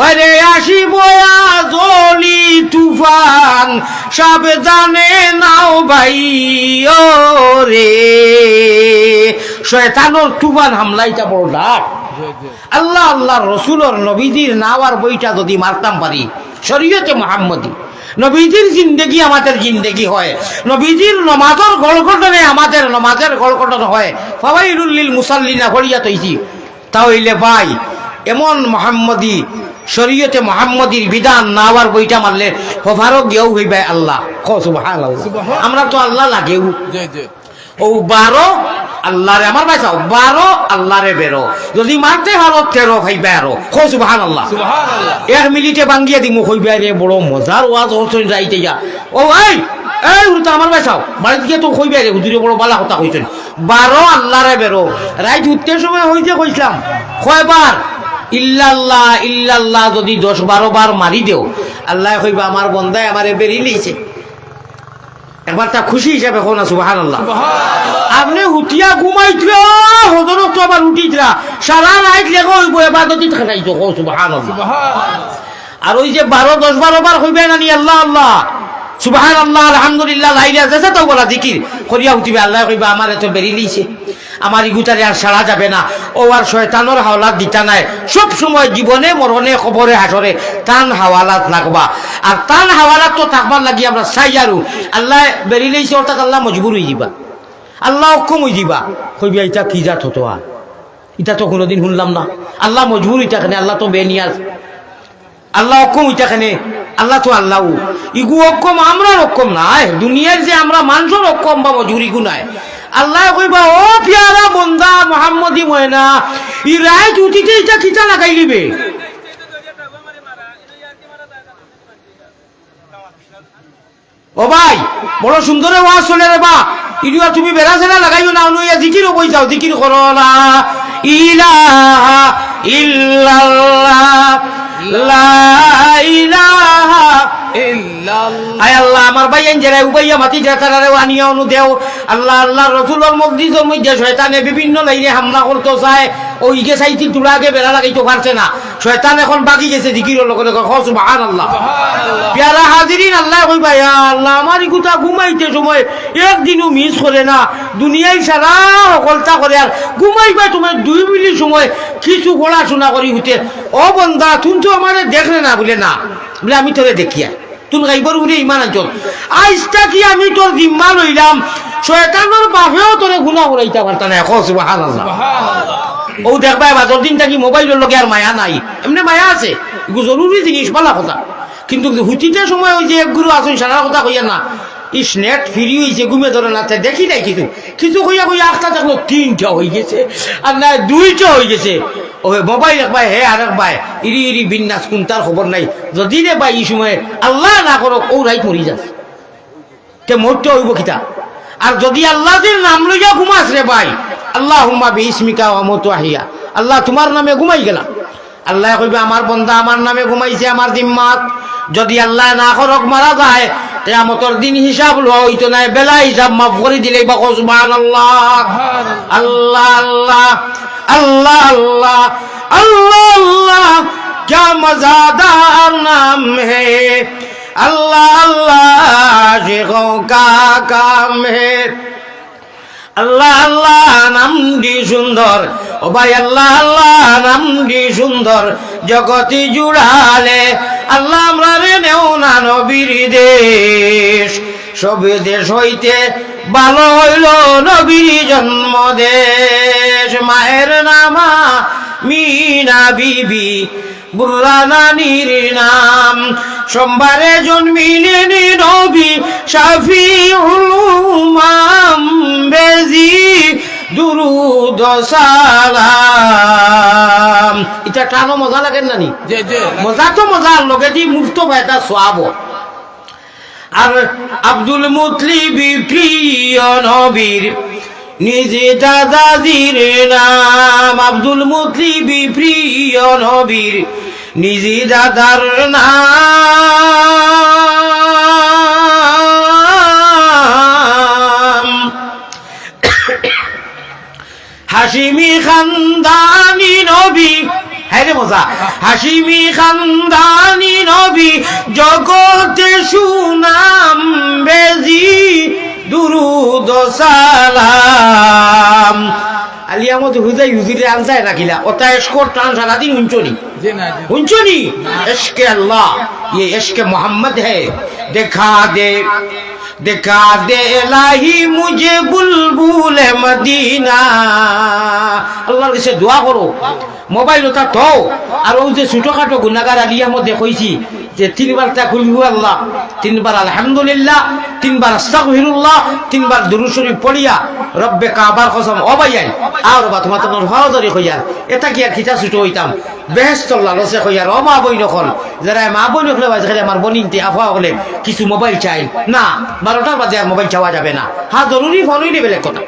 ওরে আসিব জলি তুফান সাবধানে নাও ভাই রে। শয়তানোর তুফান হামলাইটা বড় ডাক। আল্লাহ আল্লাহ রসুলর নবীজির নাওয়ার বইটা যদি মারতাম পারি, শরীয়তে মুহাম্মদী নবীজির জিন্দেগি আমাদের জিন্দেগি হয়, নবীজির নমাজের গড়গড়নে আমাদের নমাজের গড়গড়ন হয়, ফাওয়াইলুল লিল মুসাল্লিনা হরিয়া তৈছি। তাহলে ভাই এমন মুহাম্মদী শরীয়তে মুহাম্মদীর বিধান নাওয়ার বইটা মারলে হভারও গেও হইবে আল্লাহ। সুবহানাল্লাহ। আমরা তো আল্লাহ লাগেও জি জি ও 12 আল্লাহরে আমার ভাই চাও 12 আল্লাহরে বেরো, যদি মারতে পারো 13 হইবে আরো। সুবহানাল্লাহ। সুবহানাল্লাহ। 1 মিনিটে বাঙ্গিয়া দিমু হইবে রে, বড় মজার ওয়াজ হচ্ছে যাইতে যা। ও এই এই উল্টা আমার ভাই চাও বাড়িতে গিয়ে তো হইবে রে, হুজুরে বড় বালা কথা কইছেন। 12 আল্লাহরে বেরো। রাইত উঠতে সময় হইতে কইছিলাম কয়বার ইল্লাল্লাহ ইল্লাল্লাহ যদি 10-12 বার মারি দেও, আল্লাহ কইবা আমার বন্দায় আমারে বেরি লইছে। একবার তা খুশি হিসাবে কোন সুবহানাল্লাহ। আপনি হুতিয়া ঘুমাইছিল হজর তো আবার উঠিতরা সারা রাত লেগে হইব ইবাদতি খাইতো। সুবহানাল্লাহ। আর ওই যে 12-10-12 বার হইবে না নি আল্লাহ আল্লাহ সুবহানাল্লাহ আলহামদুলিল্লাহ লা ইলাহা ইল্লাল্লাহ তাও বলা জিকির করিয়া উঠিবে, আল্লাহ কইবা আমারে তো বেরি লইছে, আমার ইগুতারে আর সারা যাবে না। ও আর শয়তানোর হাওলাত দিতা নাই। সব সময় জীবনে মরণে খবরে হাসরে টান হাওয়ালাত লাগবা। আর টান হাওয়ালাত তো থাকবার লাগি আমরা চাই আরো আল্লাহ বেরি লইছে, অর্থাৎ আল্লাহ মজবুর হয়ে যাবা, আল্লাহ অক্ষম হয়ে যাবা। কইবা ইটা কি জাত হতো, আর ইটা তো কোনোদিন শুনলাম না। আল্লাহ মজবুর হইতা কেন, আল্লাহ তো বেনিয়াজ, আল্লাহ অক্ষম হইতা কেন, আল্লাহ তো আল্লাহ ইগু অক্ষম, আমরা অক্ষম নাই। দুনিয়ার যে আমরা মানুষের অক্ষম বা মজুর ইগু নাই। আল্লাহ কইবা ও পিয়ারা বন্দা মুহাম্মদী ময়না ই রাইত উঠিতে এটা কিটা লাগাই দিবে। ও ভাই বড় সুন্দর ওয়াজ চলে রে বা, ইডিয়া তুমি বেড়া সেরা লাগাইও না, অনুয়া জিকিরও কই যাও, জিকির করো লা ইলাহা ইল্লাল্লাহ লা ইলাহা ইল্লাল্লাহ। আয় আল্লাহ আমার ভাই যারা উবাইয়া মাতি যাতারে আনিয়া অনু দেও। আল্লাহ আল্লাহ রসুলের মসজিদের মধ্যে শয়তানে বিভিন্ন লাইনে হামলা করতে চায়, ওইকে চাইছি তুলাকে বেড়া লাগাইতে পারছে না। শয়তান এখন বাকি গেছে জিকিরের লগে। সুবহানাল্লাহ। প্যারা হাজিরিন আল্লাহ কইবা ইয়া আল্লাহ আমার ইগুতা ঘুমাইতে সময় একদিনও মিস করে না, দুনিয়ায় সারা সকলতা করে, আর ঘুমাইবা তোমার 2 মিনিট সময় কিছু পড়াশোনা করি হইতে। ও বন্দা তুমি তো আমারে দেখলে না বলে, না বলে আমি তোরে দেখিয়া তুমি গাইবর বলে ইমান আনছ। আইসটা কি আমি তোর জিম্মা লইলাম, শয়তানের বাপেও তোরে গুনাহ করাইতে পারতা না। সুবহানাল্লাহ। ও দেখবা বাজার দিন থাকি মোবাইলের লগে আর মায়া নাই, এমনি মায়া আছে, এগুলো জরুরি জিনিস ভালো কথা। কিন্তু হুতিতে সময় ওই যে এক গুরু আসুন সারা কথা কইয়া না, ইস নেট ফ্রি হয়েছে ঘুমে ধরে না, দেখি নাই কিছু কিছু কইয়া কইয়া একটা দেখলো 3টা হয়ে গেছে, আর না 2টা হয়ে গেছে। ও মোবাইল এক ভাই হে আর এক ভাই ইরি ইরি বিন্যাস কোন তার খবর নাই। যদি রে ভাই এই সময় আল্লাহ না করো ও রাইত মরি যাচ্ছে, তে মরতে হইব কিতা। আর যদি আল্লাহর নাম লইয়া ঘুমাস রে ভাই, আল্লাহুম্মা বিইসমিকা ওয়া মুতওয়াহিয়া, আল্লাহ তোমার নামে ঘুমাই গেলাম। আল্লাহ কইবে আমার বন্দা আমার নামে ঘুমাইছে আমার জিম্মাত, যদি আল্লাহ না করক মারা যায় কিয়ামতের দিন হিসাব লওয়া হইতো না, বেলা হিসাব মাফ করে দিলেই বা সুবহানাল্লাহ। আল্লাহ আল্লাহ আল্লাহ আল্লাহ আল্লাহ আল্লাহ क्या मज़ादार नाम है, अल्लाह अल्लाह आशिकों का काम है। আল্লাহ আল্লাহ নামটি সুন্দর, ও ভাই আল্লাহ আল্লাহ নামটি সুন্দর, জগতি জুড়ালে আল্লাহ আমরা রে নেও না নবীর দেশ, সব দেশ হইতে ভালো হইল নবীর জন্ম দেশ। মায়ের নামা মিনা বিবি, বুর্রা নানির নাম, সোমবারে জন্মিলেন নবী শাফিউল উম্মাম, বেজি দুরুদ সালাম। এটা টানো মজা লাগে না নি? মজা তো মজা লগে দি মুফত ভাইটা সোয়াব। আর আব্দুল মুতলিবি প্রিয় নবীর নিজে দাদাজির নাম, আব্দুল মুতলিবি প্রিয় নবীর নিজে দাদার নাম। হাশিমি খানদানি নবী, হ্যাঁ রে মজা, হাশিমি খানদানি নবী জগতে সুনাম বেজি দুরুদ সালাম। আলিয়ামত হুজাই হুজুরে আনসায় রাখিলা ওটা এসকর টান সারাদিন হুঞ্চনি হুঞ্চনি। এশকে আল্লাহ ये इश्क मोहम्मद है, दिखा दे इलाही मुझे बुलबुल मदीना। আল্লাহর কাছে দোয়া করো, মোবাইল ওটা তো আর ওই যে ছোটখাটো গুনাহগার আলিয়ার মধ্যে কইছি যে 3 বার তাকুলহু আল্লাহ, 3 বার আলহামদুলিল্লাহ, 3 বার আস্তাগফিরুল্লাহ, 3 বার দুরূদ শরীফ পড়িয়া রব্বে কাবার কসম ও ভাইয়ান আর বা তোমার তোমার ফরজরি কইয়ার এটা কি আর খিতা ছোট হইতাম বেহেশত লালসে কইয়ার ও মা বই নখন যারা মা বই নখলে বাজে আমার বনিনতে আফা হলে কিছু মোবাইল চাই না, 12টার বাজে আর মোবাইল চাওয়া যাবে না। হ্যাঁ জরুরি ফোন হইলে বেলেগ কথা,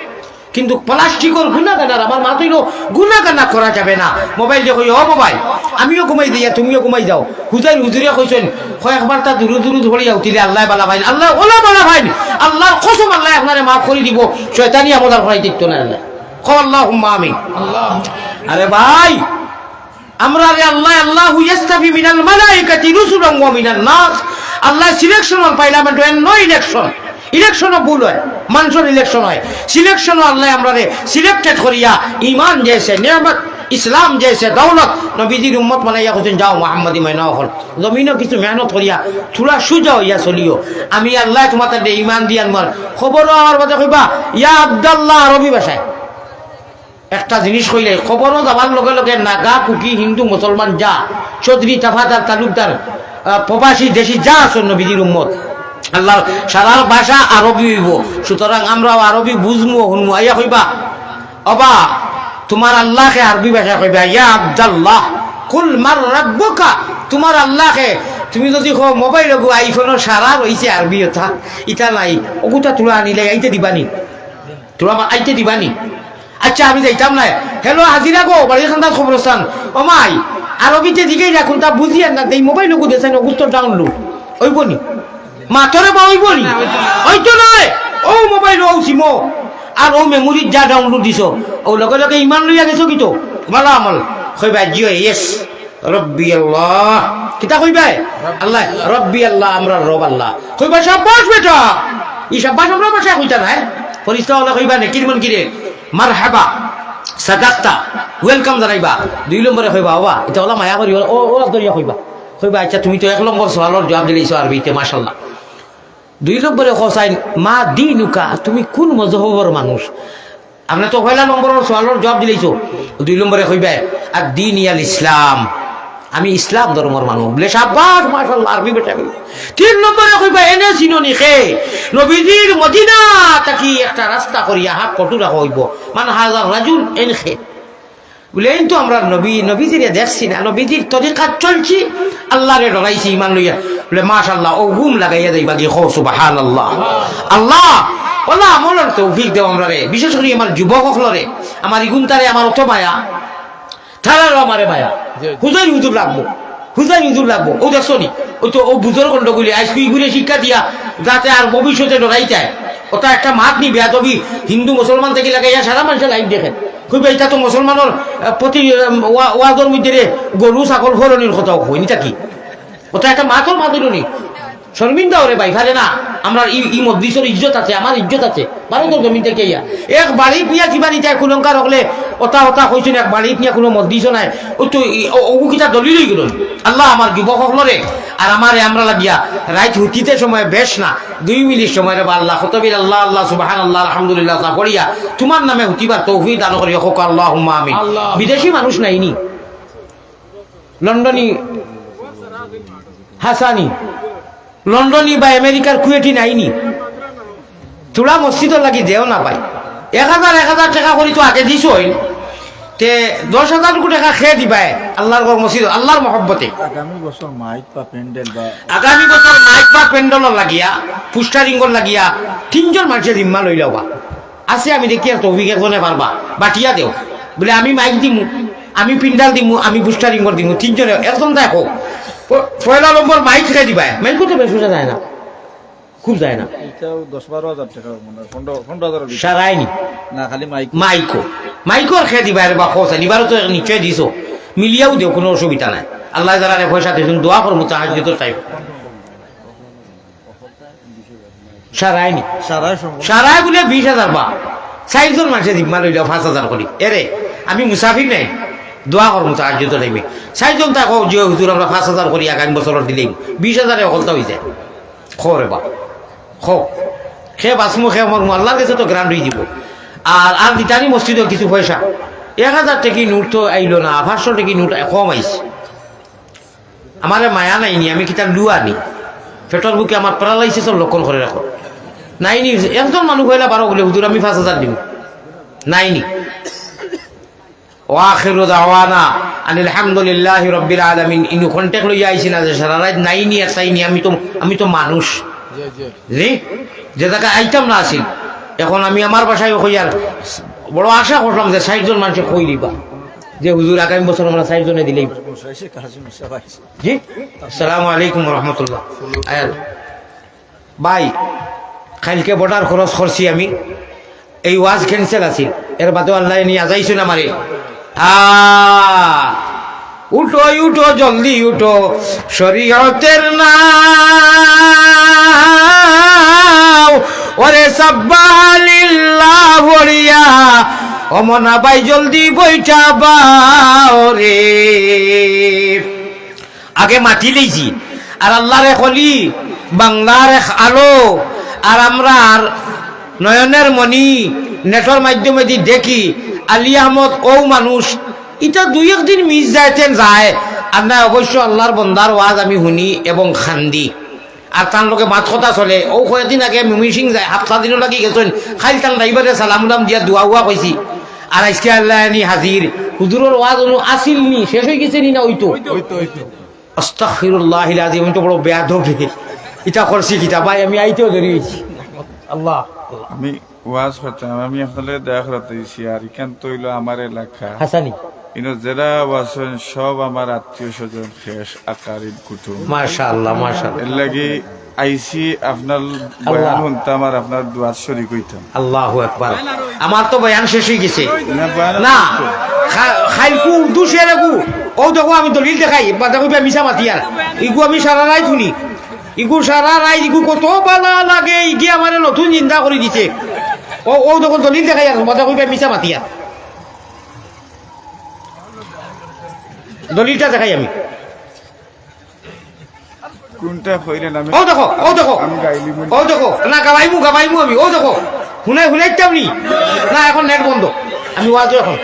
কিন্তু প্লাস্টিকর গুনাগানার আমার মা তৈল গুনাগানা করা যাবে না। মোবাইল যে কই ও মোবাইল আমিও ঘুমাই দিয়া তুমিও ঘুমাই যাও, হুজাই হুজুরিয়া কইছেন কয়েকবার তা দূর দূর ধরিয়া উঠিলে আল্লাহ বালা ভাই, আল্লাহ ওলা বালা ভাই, আল্লাহর কসম আল্লাহ আপনারে মাফ করে দিব, শয়তানি আমদার করাই দিত না আল্লাহ। আল্লাহুম্মা আমিন। আরে ভাই আমরা রে আল্লাহ আল্লাহু ইস্তাফি মিনাল মালাইকাতি রুসুলান ওয়া মিনান নাস, আল্লাহ সিলেকশন পার্লামেন্ট নো ইলেকশন, ইলেকশনও ভুল হয়, মানুষের ইলেকশন হয়, সিলেকশনও আল্লাহ আমরা সিলেক্টেড করিয়া ইমান জেসে নিয়ামত ইসলাম জেসে দৌলত নবীজির উম্মত বানাইয়া কইছেন যাও মুহাম্মাদি মাইনা হল জমিনও কিছু মেহনত করিয়া থোড়া সুজা হইয়া চলিও। আমি আল্লাহ তোমাদের ইমান দিয়ান মার খবর আমার বাদে কইবা ইয়া আব্দুল্লাহ আরবি ভাষায় একটা জিনিস কইলে খবরও যাবার লগে লগে নাগা কুকি হিন্দু মুসলমান যা চৌধুরী তাফাদার তালুকদার প্রবাসী দেশি যা আছেন নবীজির উম্মত আল্লাহ সারা ভাষা আরবি হইব, সুতরাং আমরাও আরবি বুঝমু শুনমু। আইয়া কইবা অবা তোমার আল্লাহকে আরবি ভাষা কইবা ইয়া আব্দুল্লাহ কুল মার রাব্বুকা, তোমার আল্লাহকে তুমি যদি কো মোবাইল গো আইফোনের সারা রইছে আরবি কথা ইটা নাই ওগুটা তুলা আনিলে আইতে দিবানি, তোরা আইতে দিবানি। আচ্ছা আমি যাইতাম না, হ্যালো হাজিরা গো বাড়ির খান্দার খবরস্থান ও মাই আরবিতে দিকেই রাখুন তা বুঝিয়ে না এই মোবাইল গো দেন ওগুতো ডাউনলোড ওইবনি মাতরে বা ওইবনি ওইতো নয় ও মোবাইল ও সিমো আর ও মেমোরি যা ডাউনলোড দিছো ও লগে লগে ইমান লইয়া গেছো কি তো ভালো আমল কইবা জিও ইয়েস রব্বি আল্লাহ কিতা কইবা আল্লাহ রব্বি আল্লাহ আমরা রব আল্লাহ কইবা শাবাশ বেটা ই শাবাশ আমরা ভাষা কইতা না ফরিস্তা হলে কইবা না কিরমন কিরে মারহাবা সাদাকতা ওয়েলকাম জানাইবা। 2 নম্বরে কইবা বাবা এটা হলো মায়া করি ও দরিয়া কইবা কইবা আচ্ছা তুমি তো 1 নম্বর সওয়ালের জবাব দিলেছো আরবিতে মাশাআল্লাহ। 2 নম্বরে কসাইন মা দিনুকা তুমি কোন মজহবের মানুষ, আপনি তো 1 নম্বরের সওয়ালের জবাব দিলেছো। 2 নম্বরে কইবা আর দিন ইয়াল ইসলাম আমি ইসলাম ধর্মের মানুষ বলে শাবাশ মাশাআল্লাহ আরবি বেটা। 3 নম্বরে কইবা এনে চিননি খে নবীজির মদিনা তাকি একটা রাস্তা করিয়া হাত কটুরা হইব মান হাজার রাজুল এন খে বলে এই তো আমরা নবীজির দেখছি না নবীজির তরিকা চলছি আল্লাহরে ডরাইছি ইমান লইয়া বলে মাশাআল্লাহ ও ঘুম লাগাইয়া যাইবা কি খো সুবহানাল্লাহ। আল্লাহ ওলা আমলের তৌফিক দেও আমরা রে, বিশেষ করে আমার যুবক হলরে আমার ইগুনতারে আমার অত মায়া থারারও আমারে মায়া হুজাই হুজুর লাগবো হুজাই হুজুর লাগবো ও দেখছো নি ওই তো ও বুজর গন্ডগুলি আইসকুই ঘুরে শিক্ষা দিয়া যাতে আর ভবিষ্যতে ডরাই যায় ওটা একটা মাত নি বেয়াদবি হিন্দু মুসলমান থেকে লাগাইয়া সারা মানুষের লাইফ দেখেন কইবে এটা তো মুসলমানের প্রতি ওয়াজর মধ্যে গরু ছাগল ফলনির কথা হয়নি তা কি ওটা একটা মাতর মাতুরনি শর্মিন্দা ওরে ভাই ফারে না আমরা ই মজলিসের ইজ্জত আছে আমার ইজ্জত আছে ভারতের জমিন থেকে ইয়া এক বাড়ি পিয়া কিবা নিতে কুলঙ্কার হলে ওটা কইছেন এক বাড়ি পিয়া কোনো মজলিস নাই ওই তো ওগুকিটা দলিল হয়ে গেল। আল্লাহ আমার যুবক হলরে আর আমার আমরা লাগিয়া রাইত হুতিতে সময় বেশ না 2 মিনিট সময় রে আল্লাহ খতবির আল্লাহ আল্লাহ সুবহানাল্লাহ আলহামদুলিল্লাহ তা পড়িয়া তোমার নামে হুতিবার তৌফিক দান করিয়া হোক আল্লাহুম্মা আমিন। বিদেশি মানুষ নাইনি লন্ডনী হাসানি লন্ডনী বা আমেরিকার কুয়েটি নাইনি তোরা মসজিদর লাগি দেও না পাই 1000 টাকা করি তো আগে দিছ তে 10,000 কোটি টাকা খেয়ে দিবাই আল্লাহর ঘর মসজিদ আল্লাহর মহব্বতে। আগামী বছর মাইক বা প্যান্ডেল বা আগামী বছর মাইক বা প্যান্ডেল লাগিয়া পুস্টারিংর লাগিয়া 3 জন মানুষের জিম্মা লই লবা আছে। আমি দেখি আর তৌফিক একজনে পারবা বাটিয়া দেও বলে আমি মাইক দিমু, আমি পিন্ডাল দিমু, আমি পুস্টারিংর দিমু। 3 জনে একজন দেখো পয়লা নম্বর মাইক খেয়ে দিবাই। মাইক কত বেশি যায় না, খুব যায় না, এটাও 10-12 হাজার টাকা মানে 15,000 সারাইনি না খালি মাইক মাইকো আর খেয়ে দিবা বা খোঁজ নিবারও তো নিশ্চয় দিছো, মিলিয়াও দিও, কোনো অসুবিধা নাই। আল্লাহ যারা পয়সা দিয়েছেন দোয়া করবো তাহাজ্জুদের টাইম সারাইনি সারাই বলে 20,000 বা 4 জন মানুষের জিম্মা লইল 5,000 করি। এরে আমি মুসাফির নাই, দোয়া করবো তাহাজ্জুদের টাইমে 4 জন তাকে যে হুজুর আমরা 5,000 করি আগামী বছর দিলেই 20,000 অকলতা হয়ে যায়। খরে বা খে বাসমু খে আমার আল্লাহর কাছে তো গ্রান্ড হয়ে দিব। আর দিতানি মসজিদও কিছু পয়সা 1,000 টাকি নোট তো আইলো না, 500 টাকি নোট কম আইছে। আমার মায়া নাইনি, আমি কিতাব লুয়া নি পেটর বুকে আমার প্যারালাইসিসের লক্ষণ করে রাখো নাইনি। একজন মানুষ হইলা পারো বলে হুজুর আমি 5,000 দিব নাইনি। ওয়াখিরু দাওয়ানা আনিল হামদুলিল্লাহি রাব্বিল আলামিন। ইনু কন্টাক্ট লইয়া আইছি না যে সারা রাত নাইনি আর চাইনি। আমি তো মানুষ জি, যে জায়গা আইতাম না আসিল। এখন আমি আমার বাসায় কইয়ার বড় আশা করলাম যে 60 জন মানুষে কই দিবা যে হুজুর আগামী বছর আমরা 60 জনে দিলেই। জি, আসসালামু আলাইকুম রহমতুল্লাহ। ভাই কালকে বটার খরচ করছি আমি, এই ওয়াজ ক্যান্সেল আছিল, এর বাদেও আল্লাহ নিয়ে যাইছো না মারে। উঠো উঠো জলদি উঠো শরীয়তের নাও, ওরে সাব্বাহালিল্লাহ বলিয়া অমনা ভাই জলদি বইটা বাও রে। আগে মাটি লইছি আর আল্লাহরে খলি বাংলার আলো আর আমরা নয়নের মণি নেটর মাধ্যমে দি দেখি আলী আহমদ ও মানুষ এটা 2-1 দিন মিস যাইতেন যায় আর না অবশ্য আল্লাহর বন্দার ওয়াজ আমি শুনি এবং খান্দি আর তার লোকে মাত কথা চলে। ও কয়েকদিন আগে মিমিং যায় 7 দিনও লাগি গেছেন, খাইল তান ড্রাইভারে সালাম উলাম দিয়া দোয়া উয়া কইছি। আর আজকে আল্লাহ নি হাজির হুজুরের ওয়াজ আসিল নি শেষ হয়ে গেছে নি না ওইতো আস্তাগফিরুল্লাহিল আযীম। আমি তো বড় বেয়াদব এটা করছি কিতা ভাই, আমি আইতেও দেরি হয়েছি। আল্লাহ আমি ওয়াজ করতাম, আমি আপনাদের দেখা করতেছি আর এখান তো হইলো আমার এলাকা হাসানি কিন্তু যারা আছেন সব আমার আত্মীয় স্বজন শেষ আকারিব কুটুম। মাশাআল্লাহ মাশাআল্লাহ। এর লাগি আইসি আপনার বয়ান শুনতাম আর আপনার দোয়া শরীক হইতাম। আল্লাহু আকবার। আমার তো বয়ান শেষ হয়ে গেছে না বয়ান না খাইকু দুশে রাখু। ও দেখো আমি দলিল দেখাই বাদা কইবা মিছা মাতিয়ার ইগু আমি সারা রাত শুনি, ইগু সারা রাত ইগু কত বালা লাগে ইগি আমারে নতুন চিন্তা করে দিতে। ও দেখো দলিল দেখাই আর বাদা কইবা মিছা মাতিয়ার দলিলটা দেখাই আমি। কোনটা কইলেন আমি ও দেখো আমি গাইলি ও দেখো না গাবাইমু আমি। ও দেখো শুনাইতাম নি না, এখন নেট বন্ধ, আমি ওয়াজ এখন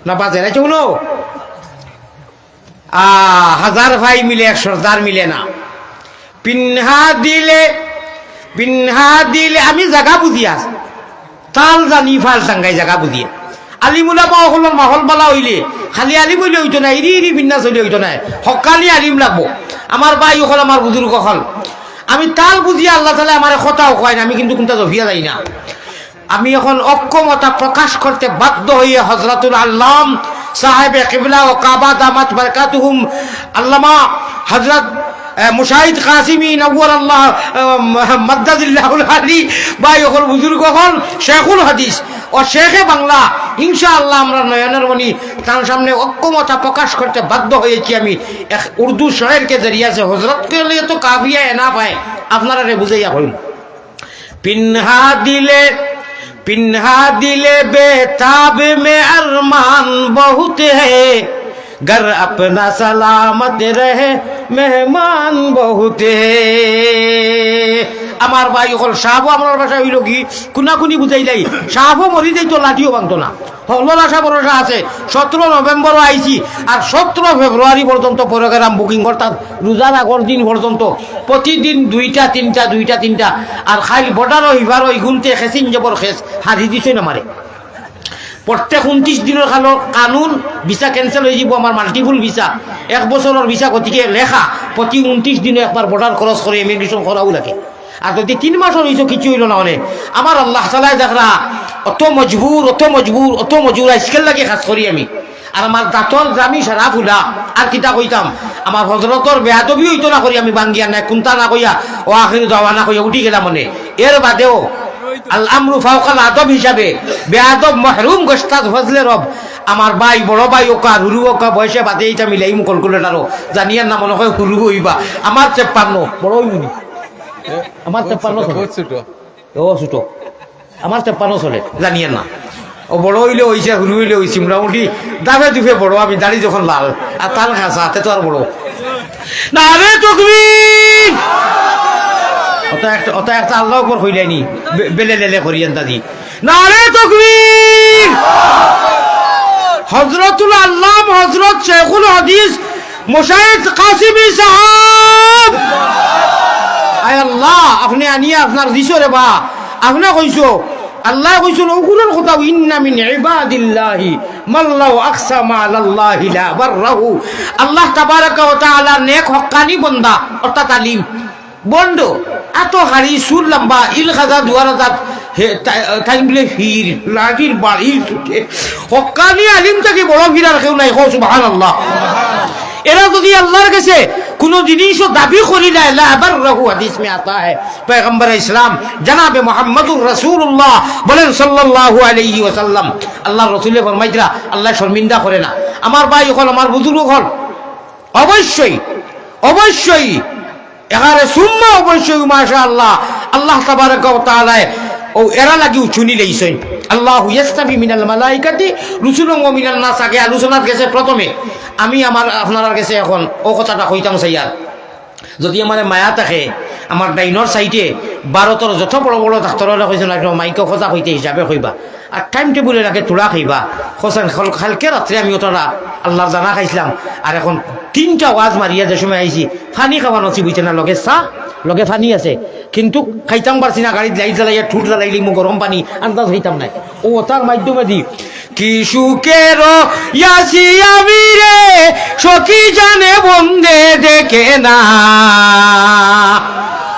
না বাজে না শুনো। 1000 ভাই মিলে 1 সর্দার মিলে না। পিন্হা দিলে আমি জায়গা বুঝিয়া তাল জানি ফাল টাঙ্গাই জায়গা বুঝিয়া আলিমুলা পাওয়া হল মাহল বালা হইলে খালি আলিম হইলে হইতো না, ইরি বিন্যাস হইলে হইতো না, হকানি আলিম লাগবো। আমার ভাই হল আমার বুজুর্গ হল, আমি তাল বুঝিয়া আল্লাহ তালা আমার কথাও কয় না, আমি কিন্তু কোনটা জফিয়া যাই না। আমি এখন অক্ষমতা প্রকাশ করতে বাধ্য হয়ে হযরতুল আল্লাম সাহেবে কিবলা ও কাবা দামাত বারাকাতুহুম আল্লামা হযরত মুশাহিদ কাসিমি নওয়ার আল্লাহ মাদ্দাদিল্লাহুল আলী ভাই হল বুজুর্গ হল শেখুল হাদিস ও শেখে বাংলা। ইনশাআল্লাহ আমরা নয়নের মণি তার সামনে অক্ষমতা প্রকাশ করতে বাধ্য হয়েছি। আমি এক উর্দু শয়েরকে জরিয়া সে হযরতকে লিয়ে তো কাফিয়া এনা পায় আপনারা রে বুঝাইয়া হইল। पिन्हा दिले बेताब में अरमान बहुत है, घर अपना सलामत रहे मेहमान बहुत है। আমার ভাই হল সাহাবো আমার ভাষা হইল কি কুনাকুনি বুঝাইলাই সাহাবো মরি যাইতো লাঠিও ভাঙতো না। হল্লোর আশা ভরসা আছে 17 নভেম্বরও আইছি আর 17 ফেব্রুয়ারি পর্যন্ত প্রোগ্রাম বুকিং করতাম রোজার আগর দিন পর্যন্ত প্রতিদিন 2টা 3টা আর খাইল বর্ডারও ইভারও ইগুনতে খেসিন জবর খেস হারি দিছই না মারে। প্রত্যেক 29 দিনের কানুন ভিসা ক্যান্সেল হয়ে যাব আমার মাল্টিপুল ভিসা 1 বছরের ভিসা গতিকে লেখা প্রতি 29 দিনে একবার বর্ডার ক্রস করে ইমিগ্রেশন করাও লাগে আর যদি 3 মাসের হয়েছে কিছু হইল না মানে আমার আল্লাহ তাআলা দেখরা অত মজবুর আজকাল লাগে খাস করি আমি আর আমার দাঁতর জামি সারা ফুলা আর কিতা কইতাম আমার হজরতর বেয়াদবি হইতো না করি আমি বাঙ্গিয়া নাই কোনটা না কইয়া ও আখির দাওয়া না কইয়া উঠি গেলাম মনে এর বাদেও আল আমরু ফাওকাল আদব হিসাবে বেয়াদব মাহরুম গোস্তাদ ফজলে রব আমার ভাই বড় ভাই ওকা হুরু ওকা বয়সে বাদে এইটা মিলাই ক্যালকুলেটারও জানিয়ার না মনে হয় হুরু হইবা আমার 53 বড় হইবনি আমার 53 ও ছোট আমার 53 চলে জানিয়ার না ও বড় হইলে হইছে হুরু হইলে হইছে মোটামুটি দাবে দুফে বড় আমি দাড়ি যখন লাল আর তাল খাসা হাতে তো আর বড় না রে তকবীর ওটা একটা আল্লাহ উপর হইলেনি বেলে লেলে করিয়েন দাদি না রে তকবীর হযরতুল আল্লাহ হযরত শেখুল হাদিস মুশাহিদ কাসিমি সাহেব আয় আল্লাহ আপনি আনিয়া আপনার দিছো রে বা আপনি কইছো আল্লাহ কইছেন ওগুলোর কথা ইন্না মিন ইবাদিল্লাহি মাল্লাহু আকসামা আলাল্লাহি লা বাররাহু আল্লাহ তাবারাকা ওয়া তাআলা নেক হক্কানি বান্দা অর্থাৎ আলিম বন্ড এত হাড়ি সুর লম্বা ইল খাজা দুয়ারাজাত টাইম বলে ফির লাঠির বাড়ি হক্কানি আলিম থেকে বড় ফিরার কেউ নাই সুবহানাল্লাহ এরা যদি আল্লাহর কাছে কোন জিনিসও দাবি করি না লা বাররাহু হাদিস মে আতা है पैगंबर इस्लाम जनाब মুহাম্মদুর রাসূলুল্লাহ বলেন সাল্লাল্লাহু আলাইহি ওয়াসাল্লাম আল্লাহর রাসূলে ফরমাইতরা আল্লাহ শর্মিন্দা করে না আমার ভাই হল আমার বুজুর্গ হল অবশ্যই এখানে সুম্মা অবশ্যই মাশাআল্লাহ আল্লাহ তাবারাকা ওয়া তাআলা ও এরা লাগি চুনি লইছেন আল্লাহু ইয়াস্তাবি মিনাল মালাইকাতি রুসুলুন ওয়া মিনান নাস আগে আলোচনা গেছে প্রথমে আমি আমার আপনার কাছে এখন ও কথাটা কইতাম চাইয়ার যদি আমার মায়া থাকে আমার ডাইনর সাইডে 12 যত বড় বড় ডাক্তাররা কইছেন মাইকে কথা কইতে হিসাবে কইবা আর টাইম টেবিলে রাখে তোলা খাইবা হোসেন খালকে রাত্রে আমি ওটা আল্লাহর জানা খাইছিলাম আর এখন 3টা ওয়াজ মারিয়া যে সময় আইছি ফানি খাওয়া নসিব হইছে না লগে চা লগে ফানি আছে কিন্তু খাইতাম পারছি না গাড়িতে লাইট জ্বালাইয়া ঠুট জ্বালাইলি মো গরম পানি আন্দাজ হইতাম নাই ও তার মাধ্যমে দি কি সুখের ইয়াসি আমি রে সখী জানে বন্দে দেখে না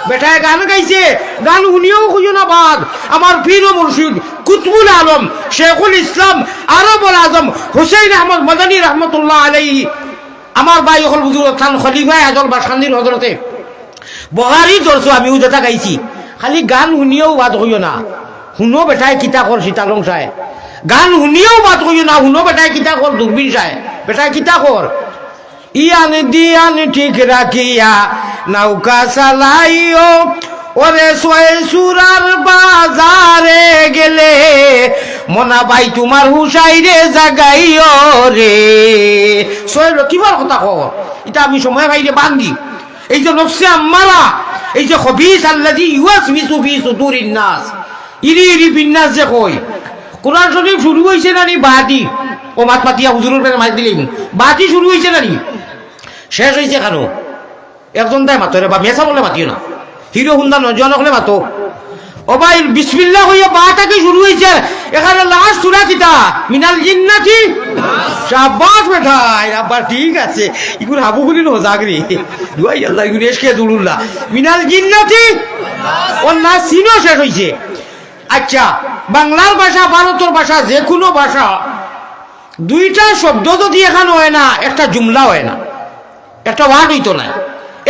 বেটায় গান গাইছে গান শুনিও খুঁজো না বাদ আমার পীর ও মুর্শিদ কুতুবুল আলম শেখুল ইসলাম আরবুল আজম হুসাইন আহমদ মাদানী রহমতুল্লাহ আলাইহি আমার ভাই হল বুজুর্গ খান খলিফা আজল বাসখান্দির হজরতে বহারি দর্শো আমিও যেটা গাইছি খালি গান শুনিও বাদ হইও না শুনো বেটায় কিতা কর সীতালং সায় গান শুনিও বাদ হইও না শুনো বেটায় কিতা কর দূরবীন সায় বেটায় কিতা কর ইয়ান দিয়ান ঠিক রাখিয়া নৌকা চালাইও ওরে সোয়ে সুরার বাজারে গেলে মনা ভাই তোমার হুসাইরে জাগাইও রে সোয়ে কিবার কথা কর এটা আমি সময় ভাইরে বান্ধি এই যে নফসে আম্মারা এই যে খবিস আল্লাযী ইউসমিসু ফি সুদুরিন নাস ইরি বিন্নাস যে কই কোরআন শরীফ শুরু হইছে নানি বাদি ও মাত পাতিয়া হুজুরের পেরে মার দিলেন বাদি শুরু হইছে নানি শেষ হইছে কেন একজন তাই মাতো রে বা মেসা বলে মাতিও না হিরো হুন্দা নজন হলে মাতো ও ভাই বিসমিল্লাহ হইয়া বাটাকে শুরু হইছে এখানে লাস্ট সূরা কিতা মিনাল জিন্নাতি শাবাশ বেটা আবার ঠিক আছে ইগুর হাবু বলি নো জাগরি দুই আল্লাহ ইগুর এসকে দুলুল্লাহ মিনাল জিন্নাতি ও না সিনো শেষ হইছে আচ্ছা বাংলার ভাষা ভারতের ভাষা যে কোনো ভাষা দুইটা শব্দ যদি এখানে হয় না একটা জুমলা হয় না একটা ওয়ার্ড হইতো না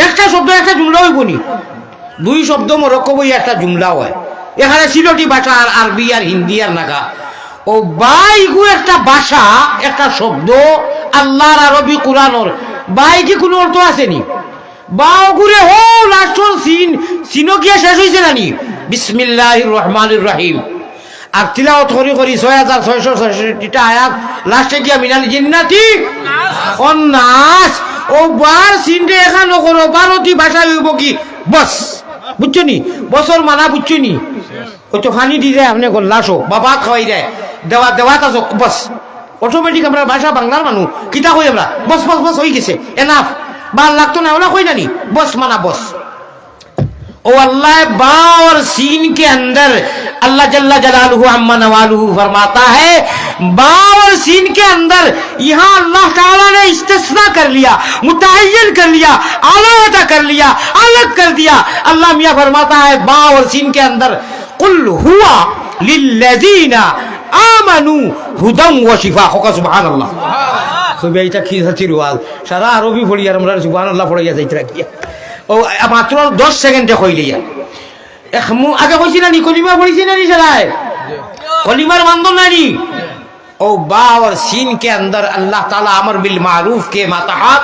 একটা শব্দ একটা জুমলা হইব নি দুই শব্দ মরক্কো বই একটা জুমলা হয় এখানে সিলটি ভাষা আর আরবি আর হিন্দি আর নাগা ও বাইগু একটা ভাষা একটা শব্দ আল্লাহর আরবি কোরআনর বাই কি কোনো অর্থ আসেনি বাও ঘুরে হো লাস্টর সিনো গিয়া শেষ হইছে নানি বিসমিল্লাহির রহমানির রহিম আর তিলাওয়াত করি 6666টা আয়াত লাস্টে গিয়া মিনাল জিন্নাতি ওয়ান নাস ও বার সিনরে এখানে করো 12টি ভাষা হইব কি বস বুঝছো নি বছর মানা বুঝছো নি ওই তো ফানি দি যায় আপনি লাশো বাবা খাওয়াই দেয় দেওয়া তাছো বস অটোমেটিক আমরা ভাষা বাংলার মানুষ কিতা কই আমরা বস বস বস হয়ে গেছে এনাফ ভাল লাগতো না ওলা কই জানি বস মানা বস ओ अल्लाह बा और सीन के अंदर अल्लाह जल्ला जलालुहु अम्मा नवालुहु फरमाता है, बा और सीन के अंदर यहाँ अल्लाह ताला ने इस्तिस्ना कर लिया, मुतअय्यन कर लिया, आलादा कर लिया, अलग कर दिया। अल्लाह मियाँ फरमाता है बा और सीन के अंदर कुल हुआ लिल्लज़ीना आमनू हुदम व शिफा। होगा सुभान अल्लाह। सुबह এটা কি হচ্ছিল আজ সারা আরবি পড়ি আর আমরা সুবহানাল্লাহ পড়াইয়া যাইতরা কি ও মাত্র 10 সেকেন্ডে কইলিয়া একমু আগে কইছি না নি কলিমা পড়িছি না নি সারায় कलिमार बंधन नहीं। ओ बा और सीन के अंदर अल्लाह ताला अमर बिल मारूफ के मातहत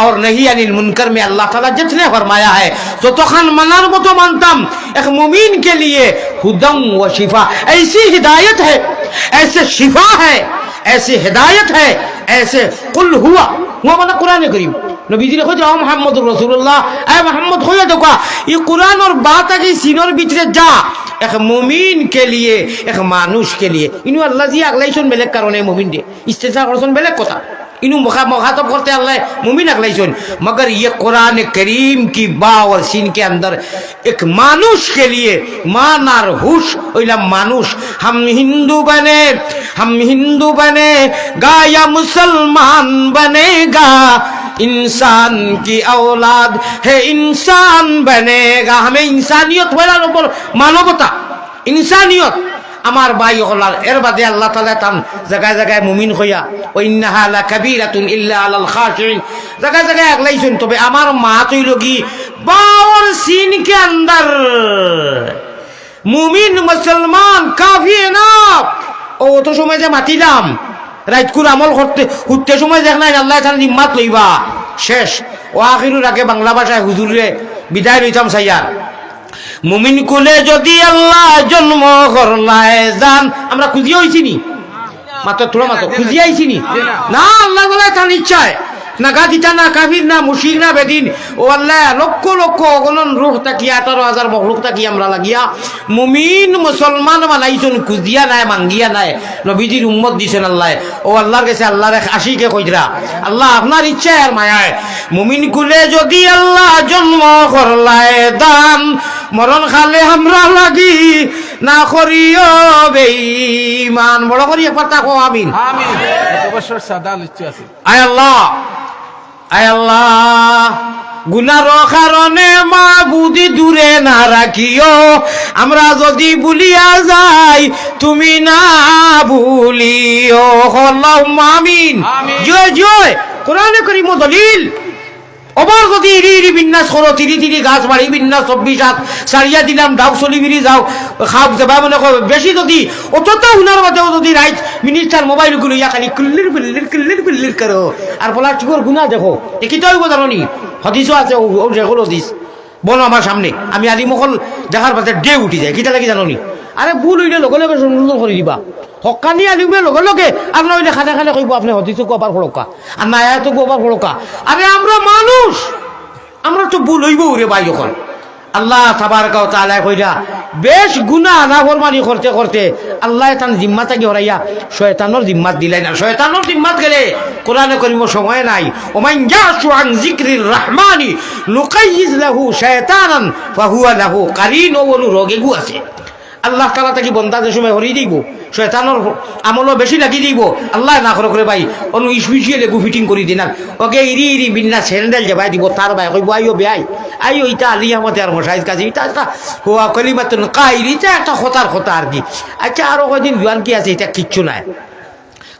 और नहीं अनिल मुनकर में अल्लाह ताला जितने फरमाया है तो तखन मनार को तो मानतम। एक मुमीन के लिए हुदम व शिफा, ऐसी हिदायत है, ऐसे शिफा है, ऐसी हिदायत है, ऐसे कुल हुआ माना कुरान करीम। नबी जी ने कहा मोहम्मद रसूलुल्लाह ए मोहम्मद खोया देखा ये कुरान और बात है कि सीनोर भीतरे जा एक मुमीन के लिए एक मानुष के लिए इनु अल्लाह जी अगलाइसन बेलेग कारण मुमीन दे इस्तेजा करसन बेलेग कथा इनु मुखातब करते अल्लाह मुमीन अगलाइसन। मगर ये कुरान करीम की बा और सीन के अंदर एक मानुष के लिए मान और हुश ओइला मानुष हम हिंदू बने गा या मुसलमान बनेगा, इंसान की औलाद है इंसान बनेगा। हमें इंसानियत वालों ऊपर मानवता इंसानियत আমার ভাই হলার এর বাদে আল্লাহ তাআলা তাম জায়গায় জায়গায় মুমিন হইয়া ও ইন্নাহা লাকাবীরাতুন ইল্লা আলাল খাশিন জায়গায় জায়গায় আগলাইছেন। তবে আমার মা তৈল কি বাওর সিন के अंदर মুমিন মুসলমান কাফি না ও তো সময় যে মাতিলাম রাইতকুর আমল করতে হুটতে সময় দেখ নাই আল্লাহ তাআলা নিম্মাত লইবা শেষ ও আখিরুর আগে বাংলা ভাষায় হুজুরে বিদায় লইতাম সাইয়া। মুমিন কুলে যদি আল্লাহ জন্ম করলায় জান আমরা খুঁজি হইছি নি মাত্র তোরা মাত্র খুঁজি আইছি নি না আল্লাহ বলে তার ইচ্ছায় না গাদিতা না কাফির না মুশরিক না বেদিন ও আল্লাহ লক্ষ লক্ষ অগণন রূহ তাকিয়া 18,000 মখলুক তাকিয়া আমরা লাগিয়া মুমিন মুসলমান বানাইছেন খুঁজিয়া নাই মাঙ্গিয়া নাই নবীজির উম্মত দিছেন আল্লাহ। ও আল্লাহর কাছে আল্লাহর আশিকে কইরা আল্লাহ আপনার ইচ্ছা আর মায়ায় মুমিন কুলে যদি আল্লাহ জন্ম করলায় দান মরণ খালে আমরা লাগি না করিও বেঈমান। বড় করি একবার তাকো আমিন আমিন। অবশ্য সাদা লিচু আছে। আয় আল্লাহ গুনার কারণে মা বুদ্ধি দূরে না রাখিও, আমরা যদি ভুলিয়া যাই তুমি না ভুলিও। আল্লাহুম্মা আমিন। জয় জয় কোরআনে কারীম দলিল ওবার যদি ইরি বিন্যাস করো তিরি গাছ বাড়ি বিন্যাস 24 সারিয়া দিলাম ডাউ চলি বিরি যাও খাপ যাবা মনে বেশি যদি অতটা হুনার মধ্যেও যদি রাইট মিনিস্টার মোবাইল গুলো ইয়া খালি কুল্লির করো আর বলা চুকর গুনাহ দেখো একই তো জানো নি হদিসও আছে ও যেগুলো হদিস বলো আমার সামনে আমি আলিমকল দেখার পাতে ডে উঠি যায় কিটা লাগি জানো নি। আরে ভুল হইলে লগে লগে সুন্দর করে দিবা হকানি আলিমে লগে লগে আর নইলে খানে খানে কইব আপনি হদিসও কবার ফড়কা আর না এত কবার ফড়কা। আরে আমরা মানুষ আমরা তো ভুল হইব রে ভাই যখন আল্লাহ তাবারক ওয়া তাআলা কইরা বেশ গুনাহ নাফরমানি করতে করতে আল্লাহ তান জিম্মাতাকে হরাইয়া শয়তানের জিম্মাত দিলেন না। শয়তানের জিম্মাত গেলে কোরআনে কারীম সময় নাই ওমান ইয়াশু আন যিকরির রহমানি নুকাইয়িজ লাহু শায়তানান ফাহুয়া লাহু কারিন ও রোগে গু আছে। আল্লাহ তাআলা তাকে বন্দা যে সময় হরি দিব শয়তানের আমলও বেশি লাগি দিব আল্লাহ না করে ভাই অনু ইসবিশিয়ে লেগু ফিটিং করি দিন ওকে ইরি বিন্না স্যান্ডেল যে ভাই দিব তার ভাই কইব আইও বেআই আইও ইটা আলিয়ামতে আর মশাইজ কাজে ইটা একটা হুয়া কলিমাতুন কাইরিটা একটা খতার কথা আর কি। আচ্ছা আরো কয়দিন জোয়ান কি আছে এটা কিচ্ছু নাই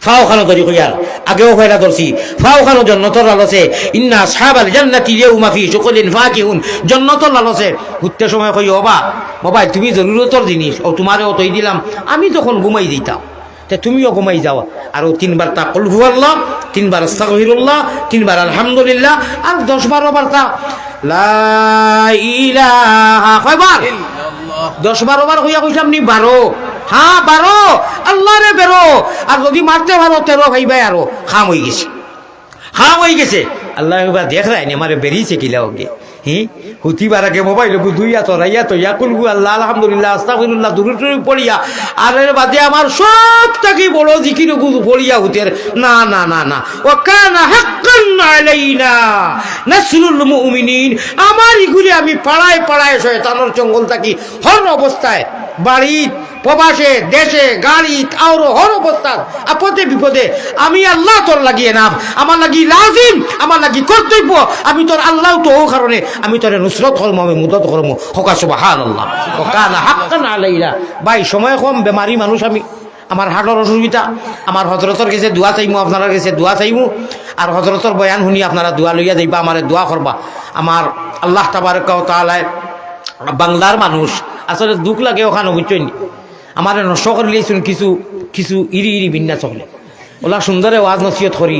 ফাও খানো ধরি কইয়ার আগেও কইলা ধরছি ফাও খানো জান্নাতের লালসে ইন্না আসহাবাল জান্নাতি ইয়াউমা ফি শুকুলিন ফাকিহুন জান্নাতের লালসে হুত্তে সময় কই বাবা তুমি জরুরতর জিনিস ও তোমারে অতই দিলাম আমি যখন ঘুমাই দিতাম তে তুমিও ঘুমাই যাও আর 3 বার তাকুল হুয়াল্লাহ 3 বার আস্তাগফিরুল্লাহ 3 বার আলহামদুলিল্লাহ আর 10-12 বার তা লা ইলাহা কয়বার 10-12 বার হইয়া কইলাম নি 12 হ্যাঁ 12 আল্লাহ রে বেরো আর যদি মারতে পারো 13 ভাই আরো খাম হয়ে গেছে আল্লাহ এবার দেখ রায় আমারে বেরিয়েছে কিলা ওকে হুতিবার আগে মোবাইল দুইয়া তরাইয়া তো ইয়াকুলগু আল্লাহ আলহামদুলিল্লাহ আস্তাগফিরুল্লাহ দুরুদ শরীফ পড়িয়া আর এর বাদে আমার সব থেকে বড় জিকির পড়িয়া হুতের না না না না ওয়া কানা হাক্কান আলাইনা নাসরুল মুমিনিন আমার ইগুলি আমি পাড়ায় পাড়ায় শয়তানের জঙ্গল থাকি হর অবস্থায় বাড়ি প্রবাসে দেশে গাড়ি আরো হর অবস্থা আপদে বিপদে আমি আল্লাহ তোর লাগিয়ে না আমার লাগি লাজিম আমার লাগি কর্তব্য আমি তোর আল্লাহ তো ও কারণে আমি তোর নুসরত করবো আমি মুদত করবো হকা সুবহানাল্লাহ ওয়া কানা হাক্কান আলাইনা ভাই সময় কম বেমারি মানুষ আমি আমার হার্টের অসুবিধা আমার হযরতের কাছে দোয়া চাইমু আপনারা কাছে দোয়া চাইমু আর হযরতের বয়ান শুনি আপনারা দোয়া লইয়া যাইবা আমারে দোয়া করবা আমার আল্লাহ তাবারক ওয়া তাআলা বাংলার মানুষ আসলে দুঃখ লাগে ওখানে বুঝছেন আমার নষ্ট করে লিয়েছেন কিছু কিছু ইরি ইরি বিন্যাস চলে ওলা সুন্দরে ওয়াজ নসিহত করি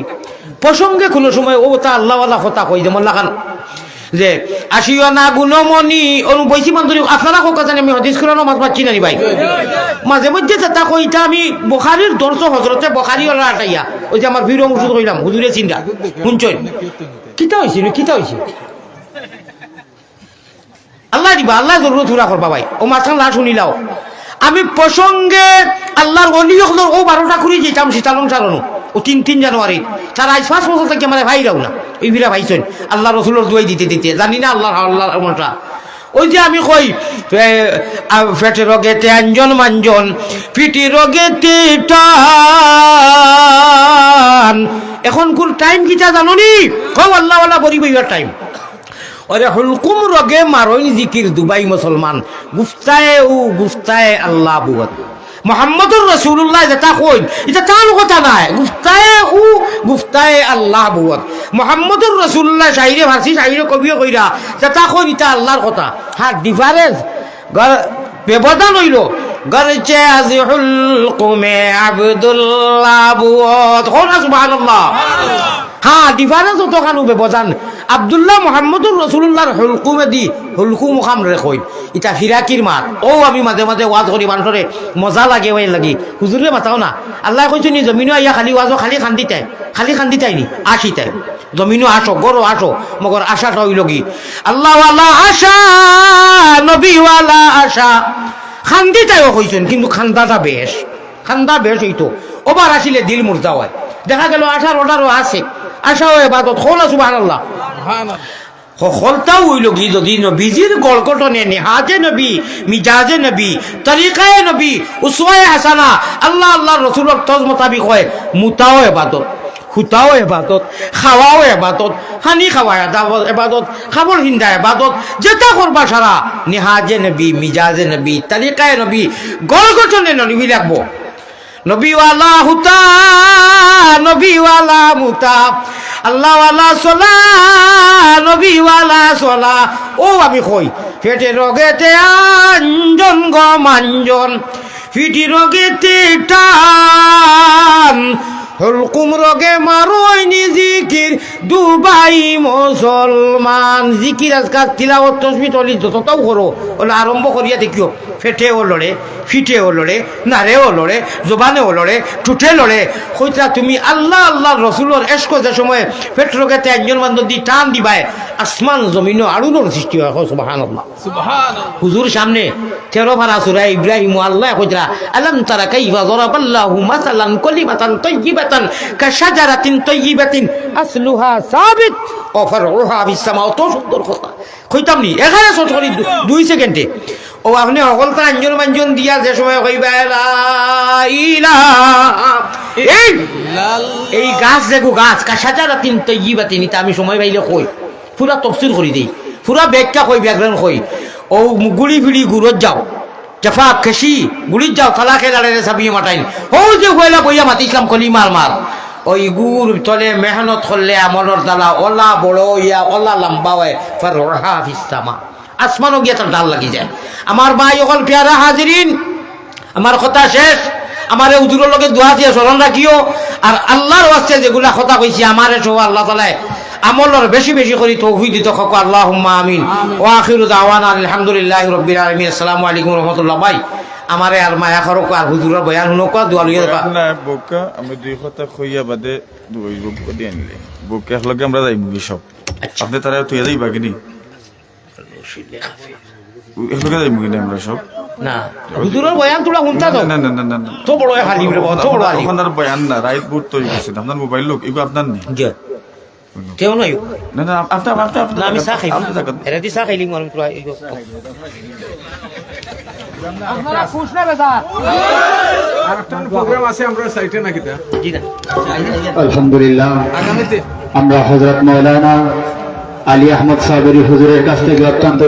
প্রসঙ্গে কোনো সময় ও তা আল্লাহওয়ালা কথা কই যেমন লাগান যে আসিও না গুণমণি অনু বৈশি বান্ধবী আপনারা কোকা জানি আমি হদিস কোরআন মাছ পাচ্ছি না ভাই মাঝে মধ্যে তা কইটা আমি বুখারীর দর্শ হযরতে বুখারী ওলা আটাইয়া ওই যে আমার ভিডিও মুসুদ কইলাম হুজুরে চিন্তা শুনছেন কিতা হইছে আল্লাহ দিবা আল্লাহ জরুরত পুরা করবা ভাই ও মাঝখান না শুনিলাও আমি প্রসঙ্গে আল্লাহর অলি হলো ও 12টা করে যেতাম শীতালং চালানো ও 3 জানুয়ারি তার আজ 5 বছর থেকে মানে ভাইরাও না এই ভিড়া ভাইছেন আল্লাহ রসুলের দোয়াই দিতে জানি না আল্লাহর মনটা ওই যে আমি কই পেটে রোগেতে আঞ্জন মাঞ্জন পিটি রোগেতে টান এখন কোন টাইম কিটা জানো নি কও আল্লাহওয়ালা বড়ি বইবার টাইম ওরে হুলকুম রগে মারইন জিকির দুবাই মুসলমান গুফতায়ে আল্লাহ বুয়াত মুহাম্মদুর রাসূলুল্লাহ যেটা কইন এটা তার কথা নাই গুফতায়ে আল্লাহ বুয়াত মুহাম্মদুর রাসূলুল্লাহ শাইরে ভাষী শাইরে কবিও কইরা যেটা কইন এটা আল্লাহর কথা হ্যাঁ ডিফারেন্স ব্যবধান হইল গরচে আজি হুলকুমে আব্দুল্লাহ বুয়াত কোনা সুবহানাল্লাহ হ্যাঁ ডিফারেন্স তো কানু ব্যবধান আব্দুল্লাহ মুহাম্মদুর রাসূলুল্লাহর হুলকুমে দি হুলকুম খামরে কই এটা ফিরাকির মাত ও আমি মাঝে মাঝে ওয়াজ করি মানুষরে মজা লাগে ওই লাগি হুজুরে মাতাও না আল্লাহ কইছে নি জমিনও আইয়া খালি ওয়াজও খালি খান্দিতাই নি আসিতাই জমিনও আসো গরো আসো মগর আশাটা হইল কি আল্লাহওয়ালা আশা নবীওয়ালা আশা খান্দিতাইও কইছেন কিন্তু খান্দা বেশ হইতো ওবার আসিলে দিল মুর্দা হয় দেখা গেল 18-18 আছে আশাও এবাদত খোলা সুবহানাল্লাহ খলতাও হইল কি যদি নবীজির গড়গঠনে নেহাজে নবী মিজাজে নবী তরিকায়ে নবী উসওয়ায়ে হাসানা আল্লাহ রসুলের তজ মোতাবিক হয় মুতাও এবাদত খুতাও এবাদত খাওয়াও এবাদত হানি খাওয়া এবাদত খাবর হিন্দা এবাদত যেটা করবা সারা নেহাজে নবী মিজাজে নবী তরিকায়ে নবী গড়গঠনে নবী লাগবো নবীওয়ালা হুতা নবীওয়ালা মুতা আল্লাহওয়ালা সলা নবীওয়ালা সলা ও আমি কই পেটে রোগেতে আঞ্জন মাঞ্জন ফিটি রোগেতে টান হুলকুম রোগে মারোয়নি জিকির দুবাই মুসলমান জিকির আজকাল তিলাওয়াত তাসবিহ তলি যতটাও করো ওলা আরম্ভ করিয়া দেখিও ফেটেও লড়ে ফিটেও লড়ে নারেও লড়ে জবানেও লড়ে ঠুটে লড়ে কইতা তুমি আল্লাহ রসুলের এসকো যে সময় পেট রোগেতে একজন বান্ধব দি টান দিবায় আসমান জমিনও আড়ুনোর সৃষ্টি হয় সুবহানাল্লাহ হুজুর সামনে 13 পারা সূরা ইব্রাহিম আল্লাহ কইতা আলাম তারা কাইফা যারাবাল্লাহু মাসালান কালিমাতান তাইয়িবাতান কাশাজারাতিন তাইয়িবাতিন আসলুহা সাবিত ওয়া ফারউহা ফিস সামা তো সুন্দর কথা কইতাম নি এখানে সরি 2 সেকেন্ডে ও আপনি সকলটা আঞ্জন মাঞ্জন দিয়া যে সময় কইবা লা ইলাহা এই গাছ দেখো গাছ কাশাজারাতিন তাইয়িবাতিন এটা আমি সময় পাইলে কই পুরা তফসির করি দেই পুরা ব্যাখ্যা কই ব্যাকরণ কই ও গুড়ি ফিড়ি গুড়ত যাও জফা খেসি গুড়িত যাও খালা খেলারে সাবিয়ে মাটাইন ও যে হইলা বইয়া মাতি ইসলাম কলি মার ওই গুড় তলে মেহনত করলে আমলর দালা ওলা বড় ইয়া ওলা লম্বা হয় ফারহা ফিস সামা আসমানও গিয়া তার ডাল লাগি যায় আমার ভাই অকল পেয়ারা হাজিরিন আমার কথা শেষ আমারে হুজুরের লগে দোয়া দিয়ে স্মরণ রাখিও আর আল্লাহর ওয়াস্তে যেগুলা কথা কইছি আমারে সব আল্লাহ তাআলা আমলর বেশি করি তৌফিক দিত খক আল্লাহুম্মা আমিন ওয়া আখিরু দাওয়ানা আলহামদুলিল্লাহি রাব্বিল আলামিন আসসালামু আলাইকুম ওয়া রাহমাতুল্লাহ ভাই আমারে আর মায়া করো আর হুজুরের বয়ান শুনো কো দোয়া লইয়া না বোকা আমি দুই কথা কইয়া বাদে দুই বুক দিয়ে আনলে বুক এক লগে আমরা যাইব সব আপনি তারা তুই যাইবা কিনি শুনলে কাফের। একলগে যাই মুগিনে আমরা সব না হুজুরের বয়ান তোরা শুনতা তো না না না না না তো বড় হালিম রে বাবা, তো বড় হালিম আপনার বয়ান না রাইট বুট তৈরি করছেন আপনার মোবাইল লোক এগুলো আপনার নেই জি কেউ নাই না না আপনার না আমি চা খাই আপনি থাকেন এরা দি চা খাইলি মরম তোরা আপনারা খুশ না বেজার প্রোগ্রাম আছে আমরা সাইটে নাকি তা জি না আলহামদুলিল্লাহ আগামীতে আমরা হযরত মাওলানা আলী আহমদ সাবেরী হুজুরের কাছ থেকে অত্যন্ত